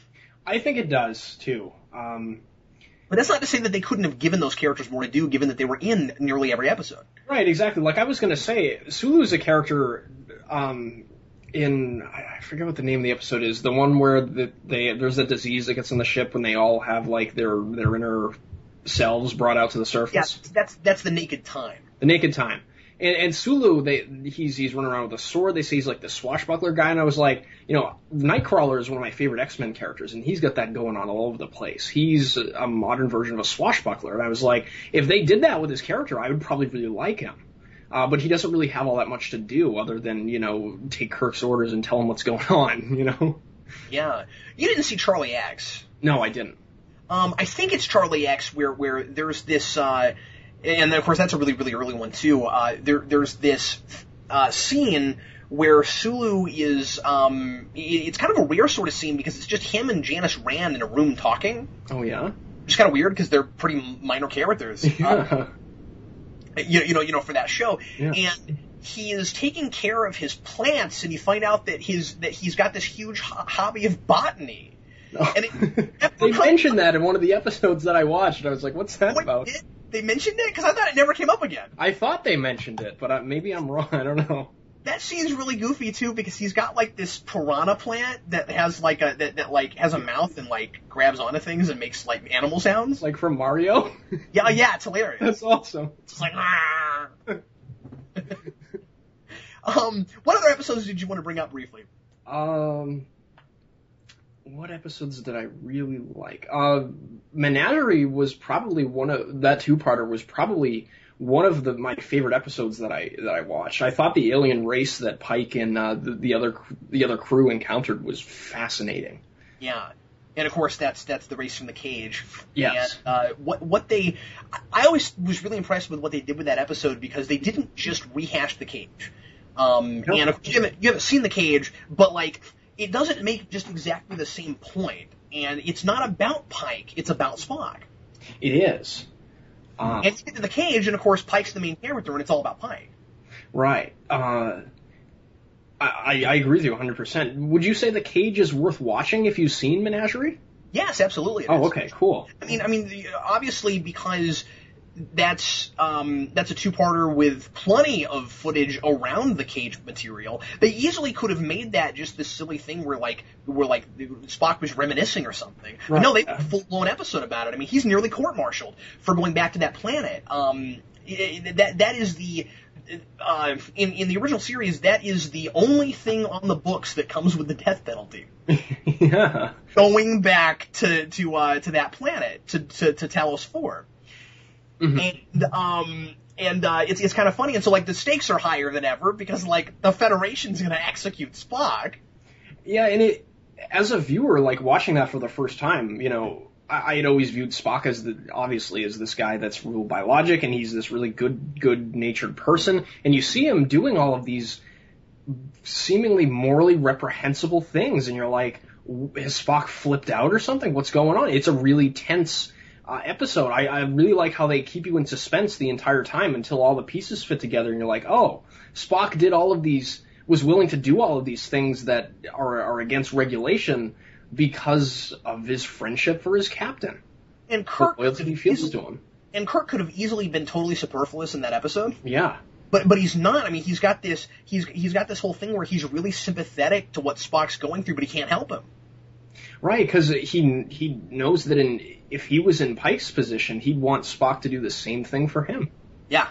I think it does, too. But that's not to say that they couldn't have given those characters more to do, given that they were in nearly every episode. Right, exactly. Like I was going to say, Sulu's a character in, I forget what the name of the episode is, the one where there's a disease that gets on the ship when they all have like their inner selves brought out to the surface. Yeah, that's the Naked Time. The Naked Time. And Sulu, he's running around with a sword. They say he's like the swashbuckler guy, and I was like, Nightcrawler is one of my favorite X-Men characters, and he's got that going on all over the place. He's a modern version of a swashbuckler, and I was like, if they did that with his character, I would probably really like him. But he doesn't really have all that much to do other than, take Kirk's orders and tell him what's going on, Yeah. You didn't see Charlie X. No, I didn't. I think it's Charlie X where there's this, and of course that's a really, really early one too. There's this scene where Sulu is, it's kind of a rare sort of scene because it's just him and Janice Rand in a room talking. Oh yeah? Which is kind of weird because they're pretty minor characters. Yeah. For that show. Yeah. And he is taking care of his plants, and you find out that he's got this huge hobby of botany. Oh. And they mentioned that in one of the episodes that I watched, and I was like, what's that about? They mentioned it? Because I thought it never came up again. I thought they mentioned it, but maybe I'm wrong. I don't know. That scene's really goofy too because he's got like this piranha plant that has like that has a mouth and like grabs onto things and makes like animal sounds. Like from Mario? Yeah, it's hilarious. That's awesome. It's like what other episodes did you want to bring up briefly? What episodes did I really like? Menagerie was probably that two-parter was probably one of my favorite episodes that I watched. I thought the alien race that Pike and the other crew encountered was fascinating. Yeah, and of course that's the race from the cage. Yes. And I always was really impressed with what they did with that episode because they didn't just rehash the cage. Nope. And of course, you haven't seen the cage, but like it doesn't make just exactly the same point. And it's not about Pike; it's about Spock. It is. And you get to the cage, and of course, Pike's the main character, and it's all about Pike. Right. I agree with you 100%. Would you say the cage is worth watching if you've seen Menagerie? Yes, absolutely. Oh, okay, cool. I mean, obviously because that's a two-parter with plenty of footage around the cage material. They easily could have made that just this silly thing where Spock was reminiscing or something. Right. But no, they have a full-blown episode about it. I mean, he's nearly court-martialed for going back to that planet. That is the in the original series, that is the only thing on the books that comes with the death penalty. Yeah. Going back to that planet to Talos 4. Mm-hmm. And it's kind of funny, and so like the stakes are higher than ever because like the Federation's going to execute Spock. Yeah, and as a viewer, like watching that for the first time, I had always viewed Spock as this guy that's ruled by logic, and he's this really good-natured person, and you see him doing all of these seemingly morally reprehensible things, and you're like, has Spock flipped out or something? What's going on? It's a really tense episode. I really like how they keep you in suspense the entire time until all the pieces fit together, and you're like, oh, Spock did was willing to do all of these things that are against regulation because of his friendship for his captain. And Kirk he feels to him. And Kirk could have easily been totally superfluous in that episode. Yeah. But he's not. I mean, he's got this whole thing where he's really sympathetic to what Spock's going through, but he can't help him. Right, because he knows that if he was in Pike's position, he'd want Spock to do the same thing for him. Yeah.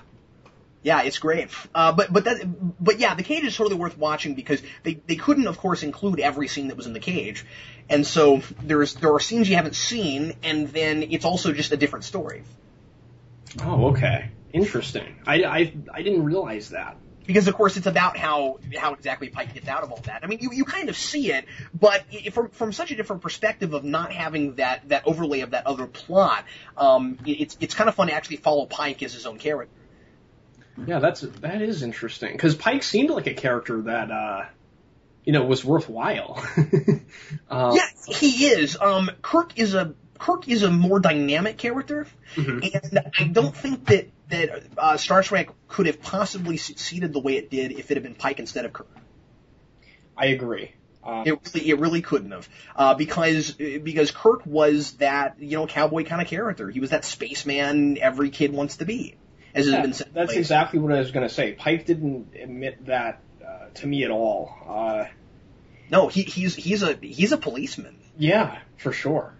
Yeah, it's great. But yeah, the cage is totally worth watching because they couldn't, of course, include every scene that was in the cage, and so there are scenes you haven't seen, and then it's also just a different story. Oh, okay, interesting. I didn't realize that. Because of course it's about how exactly Pike gets out of all that. I mean, you kind of see it, but from such a different perspective of not having that overlay of that other plot, it's kind of fun to actually follow Pike as his own character. Yeah, that is interesting because Pike seemed like a character that was worthwhile. Yeah, he is. Kirk Kirk is a more dynamic character, and I don't think that Star Trek could have possibly succeeded the way it did if it had been Pike instead of Kirk. I agree. It really couldn't have, because Kirk was that, cowboy kind of character. He was that spaceman every kid wants to be, as has been said. That's exactly what I was going to say. Pike didn't admit that to me at all. No, he's a policeman. Yeah, for sure.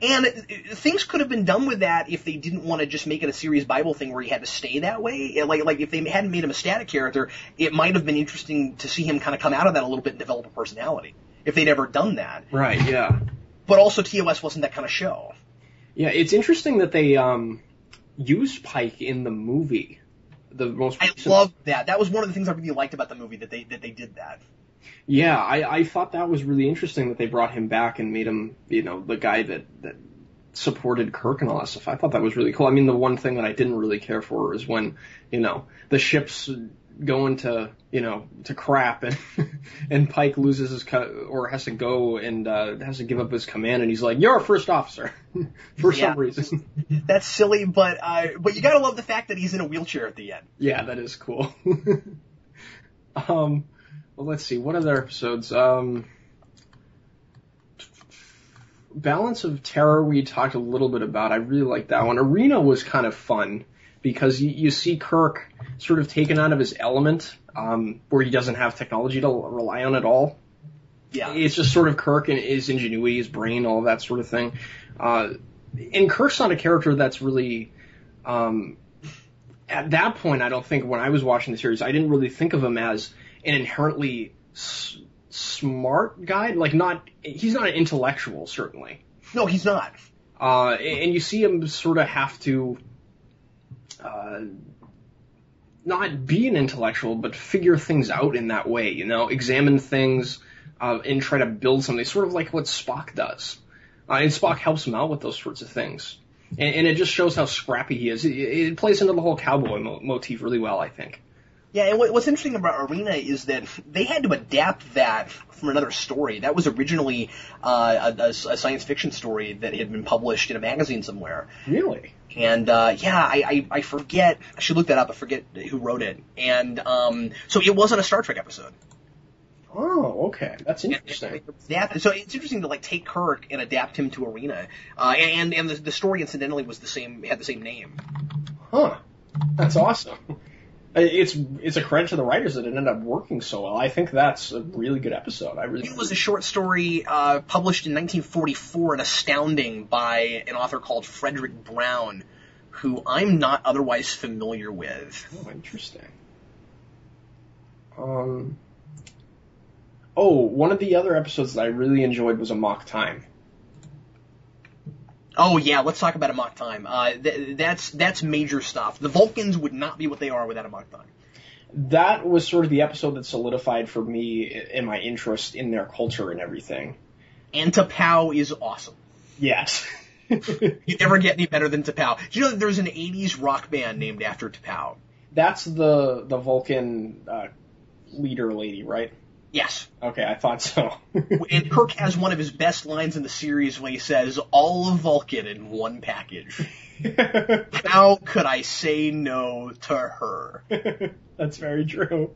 And things could have been done with that if they didn't want to just make it a serious Bible thing where he had to stay that way. Like if they hadn't made him a static character, it might have been interesting to see him kind of come out of that a little bit and develop a personality. If they'd ever done that. Right, yeah. But also TOS wasn't that kind of show. Yeah, it's interesting that they used Pike in the movie. The most recent... I loved that. That was one of the things I really liked about the movie, that they did that. Yeah, I thought that was really interesting that they brought him back and made him, the guy that supported Kirk and all that stuff. I thought that was really cool. I mean, the one thing that I didn't really care for is when, the ship's going to crap and Pike loses his or has to go and has to give up his command, and he's like, "You're a first officer," for some reason. That's silly, but you gotta love the fact that he's in a wheelchair at the end. Yeah, that is cool. Well, let's see. What other episodes? Balance of Terror we talked a little bit about. I really liked that one. Arena was kind of fun because you see Kirk sort of taken out of his element, where he doesn't have technology to rely on at all. Yeah. It's just sort of Kirk and his ingenuity, his brain, all of that sort of thing. And Kirk's not a character that's really... at that point, I don't think, when I was watching the series, I didn't really think of him as an inherently smart guy. He's not an intellectual, certainly. No, he's not. And you see him sort of have to not be an intellectual, but figure things out in that way, examine things and try to build something, sort of like what Spock does. And Spock helps him out with those sorts of things. And it just shows how scrappy he is. It plays into the whole cowboy motif really well, I think. Yeah, and what's interesting about Arena is that they had to adapt that from another story. That was originally a science fiction story that had been published in a magazine somewhere. Really? And I forget. I should look that up. I forget who wrote it. And so it wasn't a Star Trek episode. Oh, okay. That's interesting. So it's interesting to take Kirk and adapt him to Arena. And the story incidentally had the same name. Huh. That's awesome. It's a credit to the writers that it ended up working so well. I think that's a really good episode. It was a short story published in 1944 in Astounding by an author called Frederick Brown, who I'm not otherwise familiar with. Oh, interesting. One of the other episodes that I really enjoyed was A Mock Time. Oh yeah, let's talk about Amok Time. That's major stuff. The Vulcans would not be what they are without Amok Time. That was sort of the episode that solidified for me in my interest in their culture and everything. And T'Pau is awesome. Yes. You never get any better than T'Pau. Do you know that there's an 80s rock band named after T'Pau? That's the Vulcan leader lady, right? Yes. Okay, I thought so. And Kirk has one of his best lines in the series when he says, "All of Vulcan in one package." How could I say no to her? That's very true.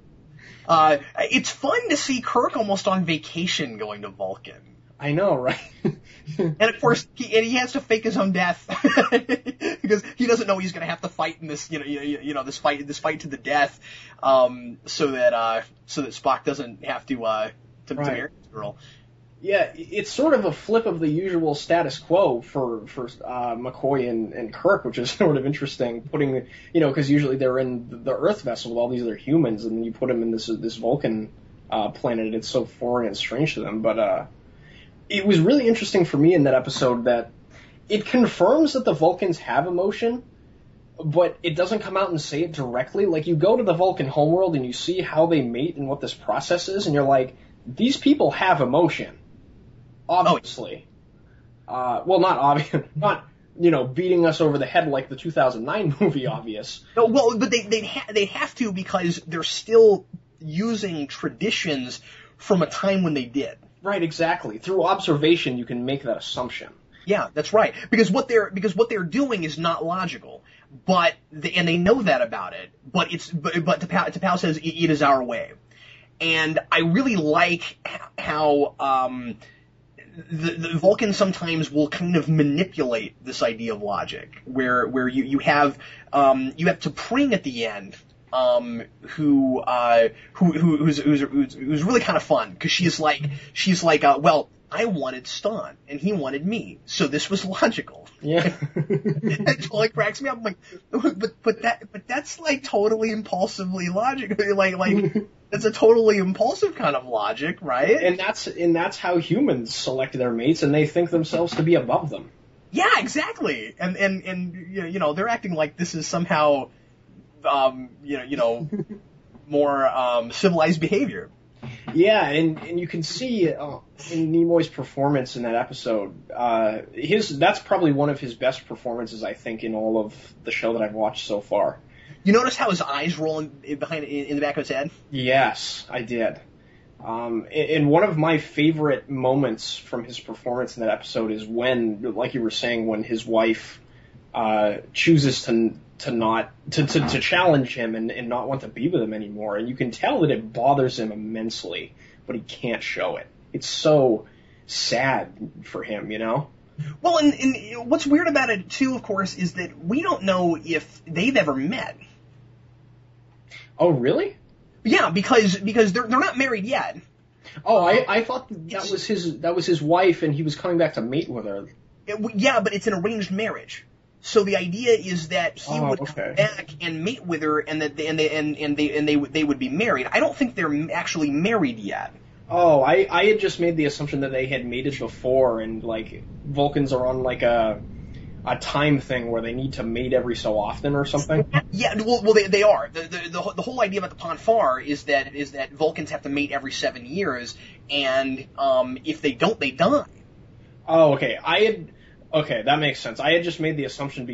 It's fun to see Kirk almost on vacation going to Vulcan. I know, right? And of course, he has to fake his own death because he doesn't know he's going to have to fight in this, this fight to the death, so that Spock doesn't have to marry this girl. Yeah, it's sort of a flip of the usual status quo for McCoy and Kirk, which is sort of interesting. Putting, because usually they're in the Earth vessel with all these other humans, and then you put them in this Vulcan planet, and it's so foreign and strange to them, but. It was really interesting for me in that episode that it confirms that the Vulcans have emotion, but it doesn't come out and say it directly. Like, you go to the Vulcan homeworld and you see how they mate and what this process is, and you're like, these people have emotion. Obviously. Well, not obvious, not, beating us over the head like the 2009 movie, obvious. No, well, but they have to because they're still using traditions from a time when they did. Right, exactly. Through observation, you can make that assumption. Yeah, that's right. Because what they're doing is not logical, and they know that about it. But T'Pau says it is our way, and I really like how the Vulcans sometimes will kind of manipulate this idea of logic, where you have T'Pring at the end, who's really kind of fun, because she's like, well, I wanted Stan and he wanted me, so this was logical. Yeah. It totally cracks me up. I'm like, but that's like totally impulsively logical. Like that's a totally impulsive kind of logic, right? And that's how humans select their mates, and they think themselves to be above them. Yeah, exactly. And you know, they're acting like this is somehow more civilized behavior. Yeah, and you can see in Nimoy's performance in that episode, that's probably one of his best performances, I think, in all of the show that I've watched so far. You notice how his eyes roll in the back of his head? Yes, I did. And one of my favorite moments from his performance in that episode is when, like you were saying, when his wife chooses to challenge him and not want to be with him anymore, and you can tell that it bothers him immensely, but he can't show it. It's so sad for him, you know? Well, and what's weird about it too, of course, is that we don't know if they've ever met. Oh, really? Yeah, because they're not married yet. Oh, I thought that was his wife, and he was coming back to mate with her. Yeah, but it's an arranged marriage. So the idea is that he would come back and mate with her, and that they would be married. I don't think they're actually married yet. Oh, I had just made the assumption that they had mated before, and like Vulcans are on like a time thing where they need to mate every so often or something. Yeah, well they are. The whole idea about the Ponfar is that Vulcans have to mate every 7 years, and if they don't, they die. Oh, okay. Okay, that makes sense. I had just made the assumption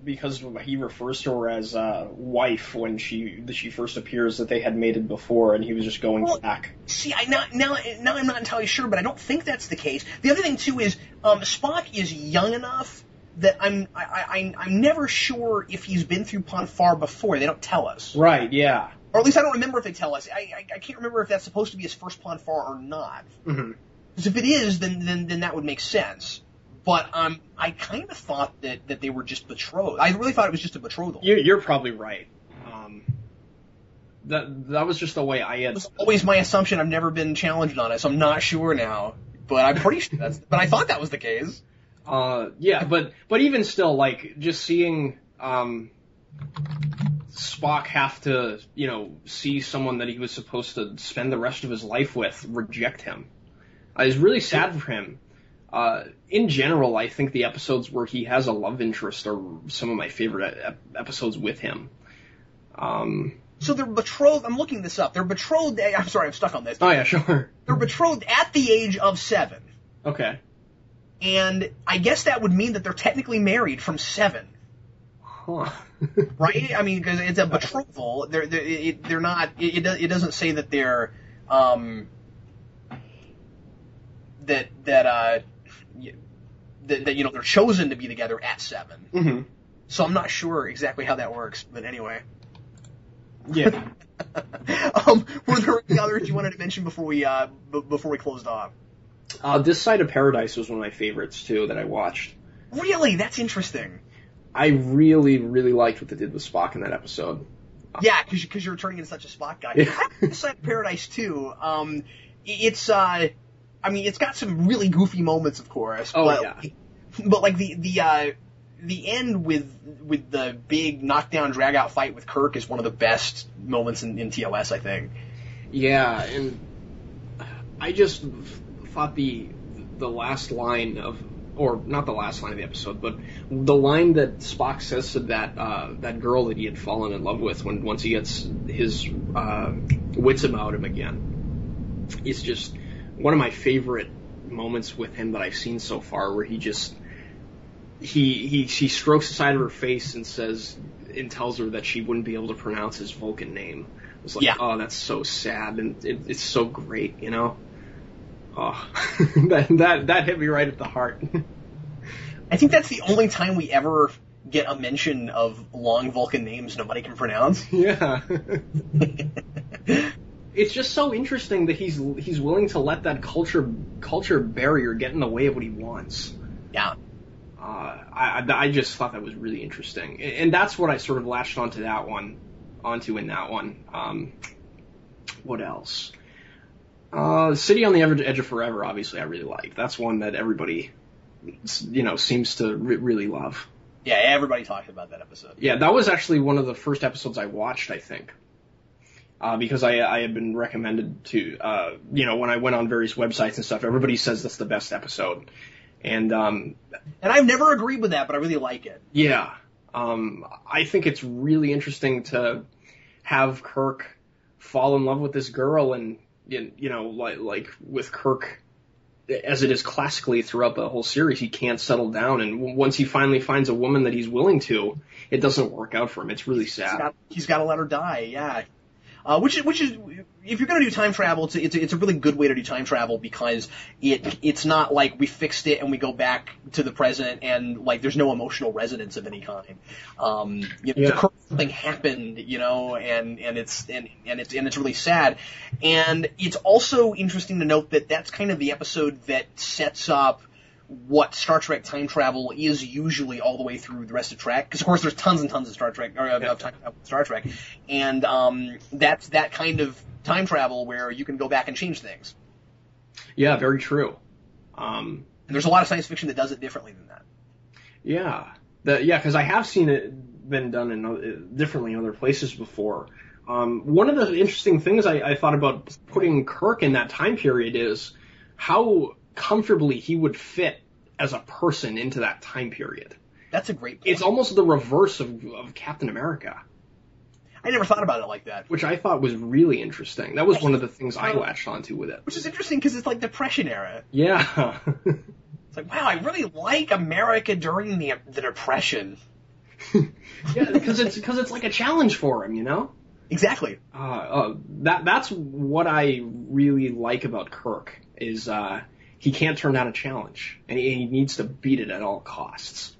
because he refers to her as wife when she first appears, that they had mated before, and he was just going back. See, now I'm not entirely sure, but I don't think that's the case. The other thing too is Spock is young enough that I'm never sure if he's been through Ponfar before. They don't tell us. Right. Yeah. Or at least I don't remember if they tell us. I can't remember if that's supposed to be his first Ponfar or not. Mm-hmm. Because if it is, then that would make sense. But I kind of thought that they were just betrothed. I really thought it was just a betrothal. You're probably right. That was just the way I had. It was always my assumption. I've never been challenged on it, so I'm not sure now. But I'm pretty sure but I thought that was the case. Yeah, but even still, like just seeing Spock have to, see someone that he was supposed to spend the rest of his life with reject him. Is really sad for him. In general, I think the episodes where he has a love interest are some of my favorite episodes with him. So they're betrothed. I'm looking this up. They're betrothed. I'm sorry, I'm stuck on this. Oh yeah, sure. They're betrothed at the age of 7. Okay. And I guess that would mean that they're technically married from 7. Huh. Right? I mean, because it's a betrothal. They're not. It doesn't say that they're that they're chosen to be together at 7. Mm-hmm. So I'm not sure exactly how that works, but anyway. Yeah. Were there any others you wanted to mention before we closed off? This Side of Paradise was one of my favorites too that I watched. Really? That's interesting. I really, really liked what they did with Spock in that episode. Yeah, because you're turning into such a Spock guy. Yeah. I like This Side of Paradise too. It's got some really goofy moments, of course. Oh, but, yeah. But like the end with the big knockdown drag out fight with Kirk is one of the best moments in TOS, I think. Yeah, and I just thought the last line of, or not the last line of the episode, but the line that Spock says to that girl that he had fallen in love with once he gets his wits about him again, is just one of my favorite moments with him that I've seen so far, where he just he strokes the side of her face and tells her that she wouldn't be able to pronounce his Vulcan name. It was like, yeah. Oh, that's so sad, and it's so great, Oh, that hit me right at the heart. I think that's the only time we ever get a mention of long Vulcan names nobody can pronounce. Yeah. It's just so interesting that he's willing to let that culture barrier get in the way of what he wants. Yeah. I just thought that was really interesting, and that's what I sort of latched onto in that one. What else? City on the Edge of Forever, obviously, I really like. That's one that everybody, seems to really love. Yeah, everybody talked about that episode. Yeah, that was actually one of the first episodes I watched, I think. Because I had been recommended to, when I went on various websites and stuff, everybody says that's the best episode. And I've never agreed with that, but I really like it. Yeah. I think it's really interesting to have Kirk fall in love with this girl and, like with Kirk, as it is classically throughout the whole series, he can't settle down. And once he finally finds a woman that he's willing to, it doesn't work out for him. It's really sad. He's got to let her die, yeah. Which is, if you're going to do time travel, it's a really good way to do time travel because it's not like we fixed it and we go back to the present and like there's no emotional resonance of any kind. Something happened, and it's really sad. And it's also interesting to note that that's kind of the episode that sets up what Star Trek time travel is usually all the way through the rest of Trek, because of course there's tons and tons of Star Trek of time travel Star Trek, and that's that kind of time travel where you can go back and change things. Yeah, very true. And there's a lot of science fiction that does it differently than that. Yeah, because I have seen it been done differently in other places before. One of the interesting things I thought about putting Kirk in that time period is how comfortably he would fit as a person into that time period. That's a great point. It's almost the reverse of Captain America. I never thought about it like that. Which I thought was really interesting. That was one of the things I latched onto with it. Which is interesting because it's like Depression era. Yeah. It's like, wow, I really like America during the Depression. Yeah, because it's like a challenge for him, Exactly. That's what I really like about Kirk is he can't turn down a challenge, and he needs to beat it at all costs.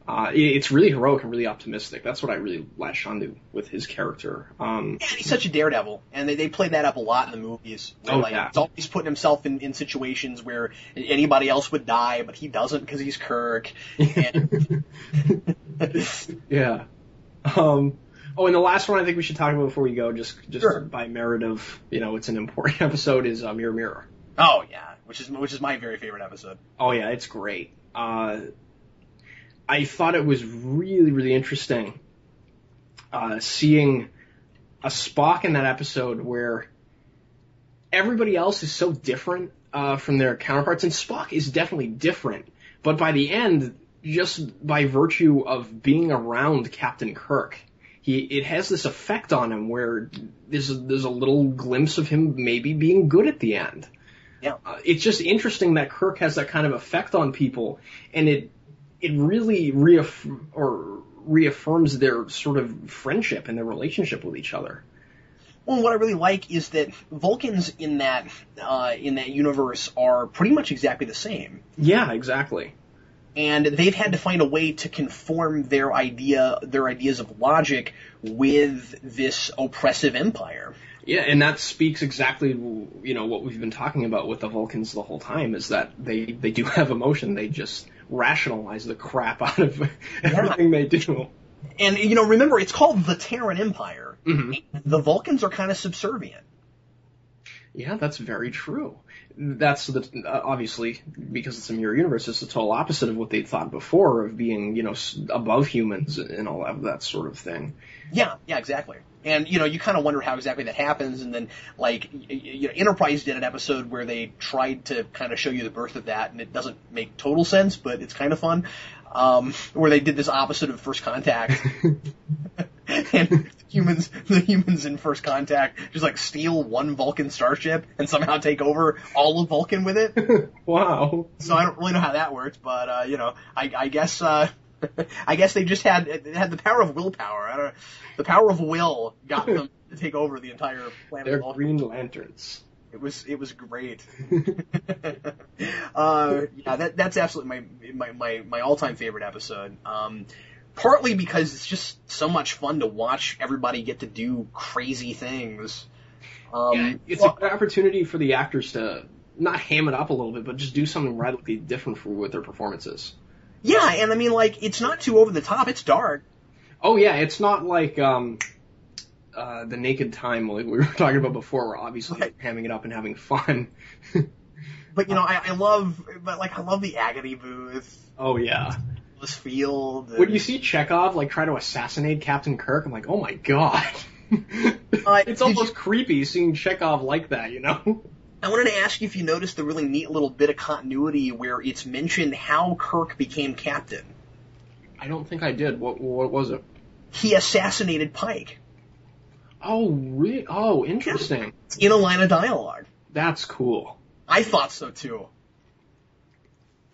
It's really heroic and really optimistic. That's what I really latched onto with his character. And he's such a daredevil, and they played that up a lot in the movies. Yeah. He's always putting himself in situations where anybody else would die, but he doesn't because he's Kirk. And yeah. And the last one I think we should talk about before we go, just sure. by merit of, it's an important episode, is Mirror Mirror. Oh, yeah, which is my very favorite episode. Oh, yeah, it's great. I thought it was really, really interesting seeing a Spock in that episode where everybody else is so different from their counterparts, and Spock is definitely different, but by the end, just by virtue of being around Captain Kirk, it has this effect on him where there's a little glimpse of him maybe being good at the end. Yeah. It's just interesting that Kirk has that kind of effect on people, and it really reaffirms their sort of friendship and their relationship with each other. Well, what I really like is that Vulcans in that universe are pretty much exactly the same. Yeah, exactly. And they've had to find a way to conform their ideas of logic with this oppressive empire. Yeah, and that speaks exactly, what we've been talking about with the Vulcans the whole time, is that they do have emotion. They just rationalize the crap out of everything they do. And, remember, it's called the Terran Empire. Mm-hmm. The Vulcans are kind of subservient. Yeah, that's very true. That's obviously, because it's a mirror universe, it's the total opposite of what they'd thought before of being, above humans and all that sort of thing. Yeah, exactly. And, you kind of wonder how exactly that happens. And then, Enterprise did an episode where they tried to kind of show you the birth of that, and it doesn't make total sense, but it's kind of fun. Where they did this opposite of First Contact. And the humans in First Contact just steal one Vulcan starship and somehow take over all of Vulcan with it. Wow. So I don't really know how that works, but I guess I guess they just had the power of willpower. The power of will got them to take over the entire planet. They're Vulcan. Green Lanterns. It was great. That's absolutely my all-time favorite episode. Partly because it's just so much fun to watch everybody get to do crazy things. It's a good opportunity for the actors to not ham it up a little bit, but just do something radically different with their performances. Yeah, and I mean, like, it's not too over the top. It's dark. Oh yeah, it's not like the Naked Time like we were talking about before, where obviously they're hamming it up and having fun. But I love the Agony booth. Oh yeah. This field. When you see Chekhov like try to assassinate Captain Kirk, I'm like, oh my god. It's almost creepy seeing Chekhov like that, you know? I wanted to ask you if you noticed the really neat little bit of continuity where it's mentioned how Kirk became captain. I don't think I did. What was it? He assassinated Pike. Oh, really? Oh, interesting. In a line of dialogue. That's cool. I thought so too.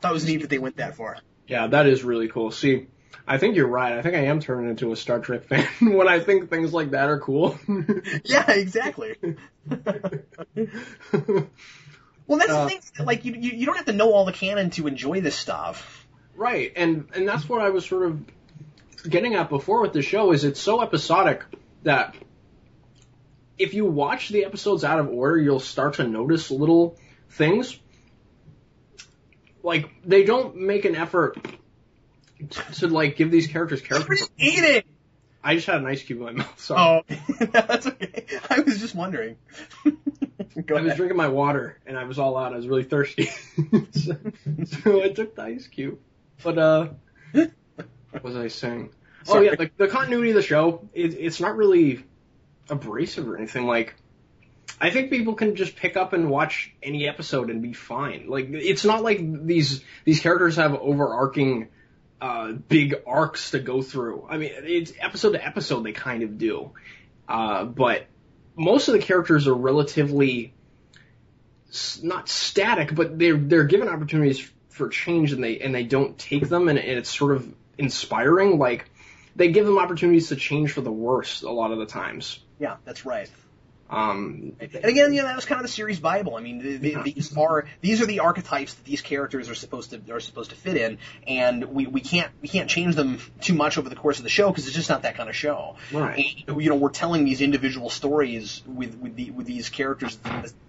That was neat that they went that far. Yeah, that is really cool. See, I think you're right. I think I am turning into a Star Trek fan when I think things like that are cool. Yeah, exactly. Well, that's the thing. Like, you don't have to know all the canon to enjoy this stuff. Right, and that's what I was sort of getting at before with the show, is it's so episodic that if you watch the episodes out of order, you'll start to notice little things. Like, they don't make an effort to like, give these characters characters. What are you eating? I just had an ice cube in my mouth, sorry. Oh, that's okay. I was just wondering. I was drinking my water, and I was all out. I was really thirsty. so I took the ice cube. But, what was I saying? Sorry. Oh, yeah, the continuity of the show, it's not really abrasive or anything. Like, I think people can just pick up and watch any episode and be fine. Like, it's not like these characters have overarching big arcs to go through. I mean, it's episode to episode they kind of do. But most of the characters are relatively not static, but they're given opportunities for change, and they don't take them, and it's sort of inspiring. Like, they give them opportunities to change for the worse a lot of the times. Yeah, that's right. And again, that was kind of the series Bible. I mean, these are the archetypes that these characters are supposed to fit in, and we can't change them too much over the course of the show because it's just not that kind of show. Right. And, we're telling these individual stories with these characters.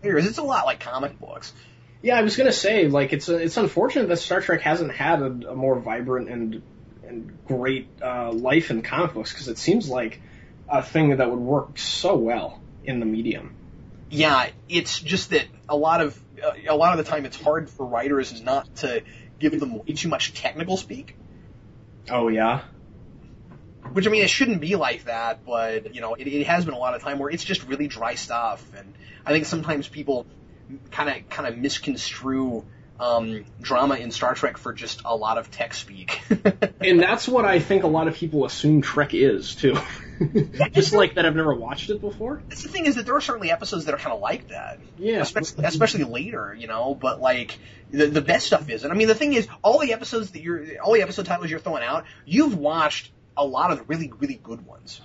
It's a lot like comic books. Yeah, I was gonna say, like, it's unfortunate that Star Trek hasn't had a more vibrant and great life in comic books, because it seems like a thing that would work so well in the medium. Yeah, it's just that a lot of the time it's hard for writers not to give them way too much technical speak. Oh yeah. Which, I mean, it shouldn't be like that, but it has been a lot of time where it's just really dry stuff, and I think sometimes people kind of misconstrue drama in Star Trek for just a lot of tech speak. And that's what I think a lot of people assume Trek is, too. Just like that I've never watched it before. That's the thing, is that there are certainly episodes that are kind of like that. Yeah. Especially later, but like the best stuff isn't. I mean, the thing is, all the episode titles you're throwing out, you've watched a lot of the really, really good ones.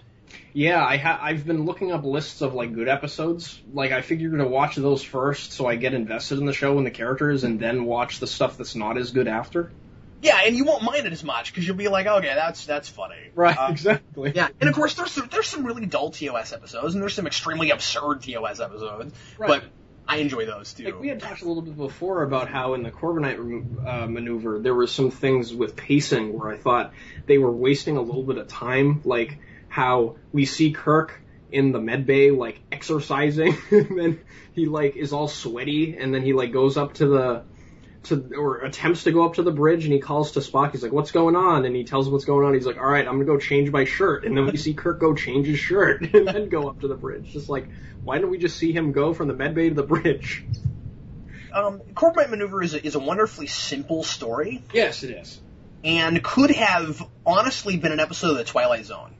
Yeah, I've been looking up lists of like good episodes. Like, I figured to watch those first so I get invested in the show and the characters, and then watch the stuff that's not as good after. Yeah, and you won't mind it as much because you'll be like, okay, that's funny. Right, exactly. Yeah, and of course there's some really dull TOS episodes, and there's some extremely absurd TOS episodes, right. But I enjoy those too. Like, we had talked a little bit before about how in the Corbinite maneuver there were some things with pacing where I thought they were wasting a little bit of time, like how we see Kirk in the medbay, like, exercising, and then he, like, is all sweaty, and then he, like, goes up or attempts to go up to the bridge, and he calls to Spock. He's like, what's going on? And he tells him what's going on. He's like, all right, I'm going to go change my shirt. And then we see Kirk go change his shirt and then go up to the bridge. Just like, why don't we just see him go from the medbay to the bridge? Corbinite Maneuver is a wonderfully simple story. Yes, it is. And could have honestly been an episode of The Twilight Zone.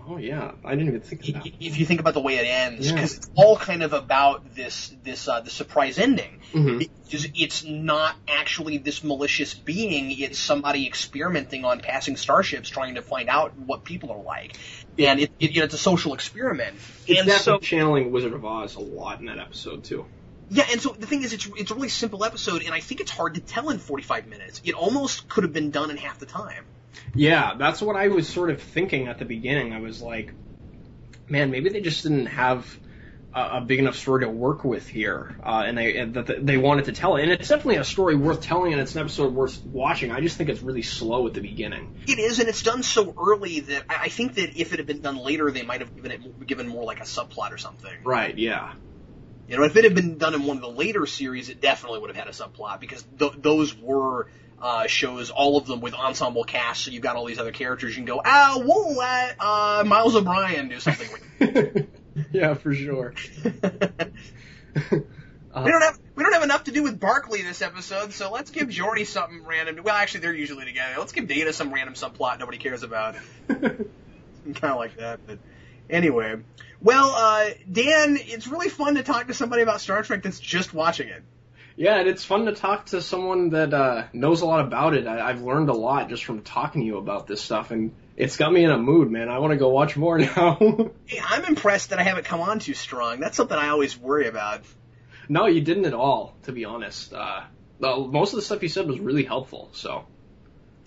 Oh, yeah. I didn't even think of that. If you think about the way it ends, because Yeah. it's all kind of about the surprise ending. Mm-hmm. It's not actually this malicious being, it's somebody experimenting on passing starships trying to find out what people are like. And it's a social experiment. It's and definitely channeling Wizard of Oz a lot in that episode, too. Yeah, and so the thing is, it's a really simple episode, and I think it's hard to tell in 45 minutes. It almost could have been done in half the time. Yeah, that's what I was sort of thinking at the beginning. I was like, man, maybe they just didn't have a big enough story to work with here, and they wanted to tell it. And it's definitely a story worth telling, and it's an episode worth watching. I just think it's really slow at the beginning. It is, and it's done so early that I think that if it had been done later, they might have given more like a subplot or something. Right, yeah. You know, if it had been done in one of the later series, it definitely would have had a subplot, because those were shows, all of them with ensemble casts, so you've got all these other characters. You can go, we'll let Miles O'Brien do something with Yeah, for sure. We don't have enough to do with Barkley this episode, so let's give Geordi something random. Well, actually, they're usually together. Let's give Data some random subplot nobody cares about. Kind of like that, but anyway. Well, Dan, it's really fun to talk to somebody about Star Trek that's just watching it. Yeah, and it's fun to talk to someone that knows a lot about it. I've learned a lot just from talking to you about this stuff, and it's got me in a mood, man. I want to go watch more now. Hey, I'm impressed that I haven't come on too strong. That's something I always worry about. No, you didn't at all, to be honest. Most of the stuff you said was really helpful, so.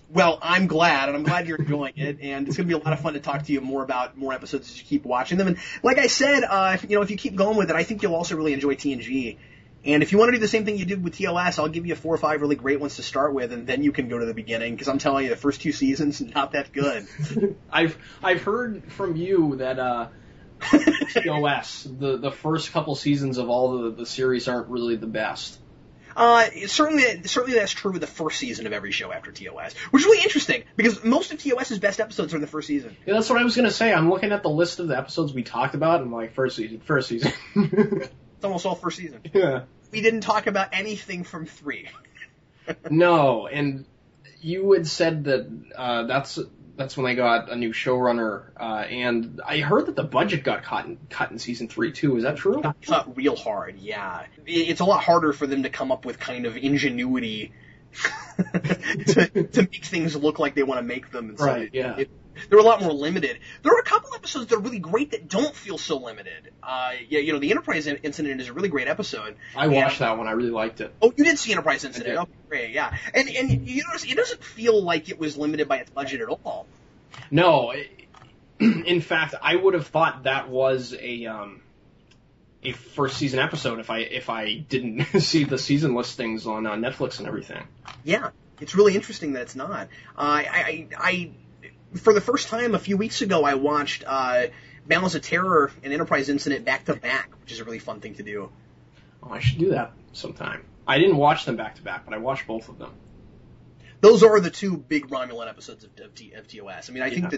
Well, I'm glad, and I'm glad you're enjoying it, and it's going to be a lot of fun to talk to you more about more episodes as you keep watching them. And like I said, if you keep going with it, I think you'll also really enjoy TNG. And if you want to do the same thing you did with TOS, I'll give you 4 or 5 really great ones to start with, and then you can go to the beginning, because I'm telling you, the first 2 seasons, not that good. I've heard from you that TOS, the first couple seasons of all the series aren't really the best. Certainly that's true with the first season of every show after TOS, which is really interesting, because most of TOS's best episodes are in the first season. Yeah, that's what I was going to say. I'm looking at the list of the episodes we talked about, and I'm like, first season. It's almost all first season. Yeah. We didn't talk about anything from 3. No, and you had said that that's when they got a new showrunner, and I heard that the budget got cut in season 3 too. Is that true? Got cut real hard, yeah. It's a lot harder for them to come up with kind of ingenuity to make things look like they want to make them. And so right, yeah. They're a lot more limited. There are a couple episodes that are really great that don't feel so limited. The Enterprise incident is a really great episode. I watched that one. I really liked it. Oh, you did see Enterprise incident? Okay, great, yeah. And you notice it doesn't feel like it was limited by its budget at all. No. In fact, I would have thought that was a first season episode if I didn't see the season listings on Netflix and everything. Yeah, it's really interesting that it's not. I for the first time a few weeks ago, I watched Balance of Terror and Enterprise Incident back to back, which is a really fun thing to do. Oh, I should do that sometime. I didn't watch them back to back, but I watched both of them. Those are the 2 big Romulan episodes of TOS. I mean, I think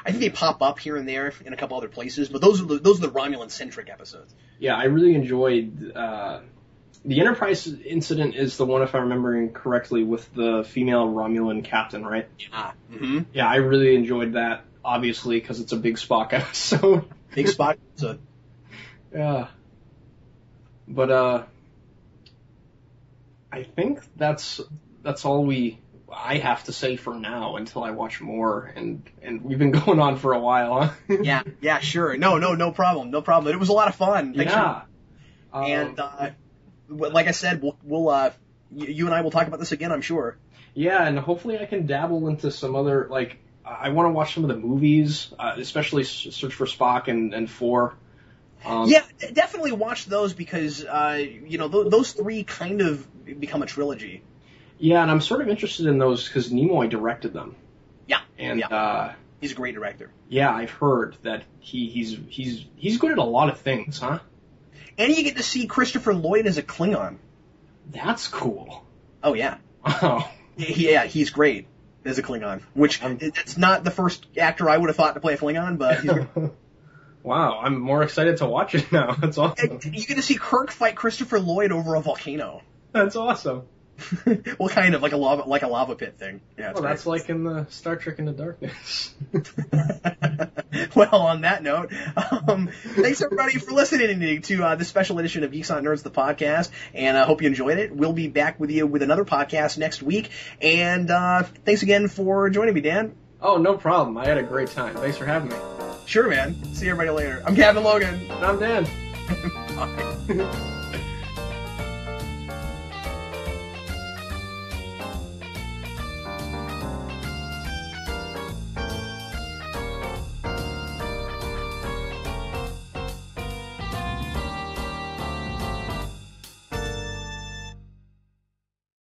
they pop up here and there in a couple other places, but those are the Romulan centric episodes. Yeah, I really enjoyed. The Enterprise incident is the one, if I'm remembering correctly, with the female Romulan captain, right? Yeah. Mm-hmm. Yeah, I really enjoyed that, obviously, because it's a big Spock episode. Big Spock episode. Yeah. But, I think that's all I have to say for now until I watch more, and we've been going on for a while, huh? Yeah, sure. No problem. It was a lot of fun. Yeah. And, like I said, we'll you and I will talk about this again, I'm sure. Yeah, and hopefully I can dabble into some other, I want to watch some of the movies, especially Search for Spock and 4. Yeah, definitely watch those, because, those 3 kind of become a trilogy. Yeah, and I'm sort of interested in those because Nimoy directed them. Yeah. And, he's a great director. Yeah, I've heard that he's good at a lot of things, huh? And you get to see Christopher Lloyd as a Klingon. That's cool. Oh, yeah. Oh. Yeah, he's great as a Klingon, which it's not the first actor I would have thought to play a Klingon, but he's great. Wow, I'm more excited to watch it now. That's awesome. You get to see Kirk fight Christopher Lloyd over a volcano. That's awesome. Well, kind of like a lava pit thing. Yeah. Well, that's like in the Star Trek Into Darkness. Well, on that note, thanks everybody for listening to this special edition of Geeks on Nerds, the podcast, and I hope you enjoyed it. We'll be back with you with another podcast next week, and thanks again for joining me, Dan. Oh, no problem. I had a great time. Thanks for having me. Sure, man. See everybody later. I'm Captain Logan. And I'm Dan. Bye.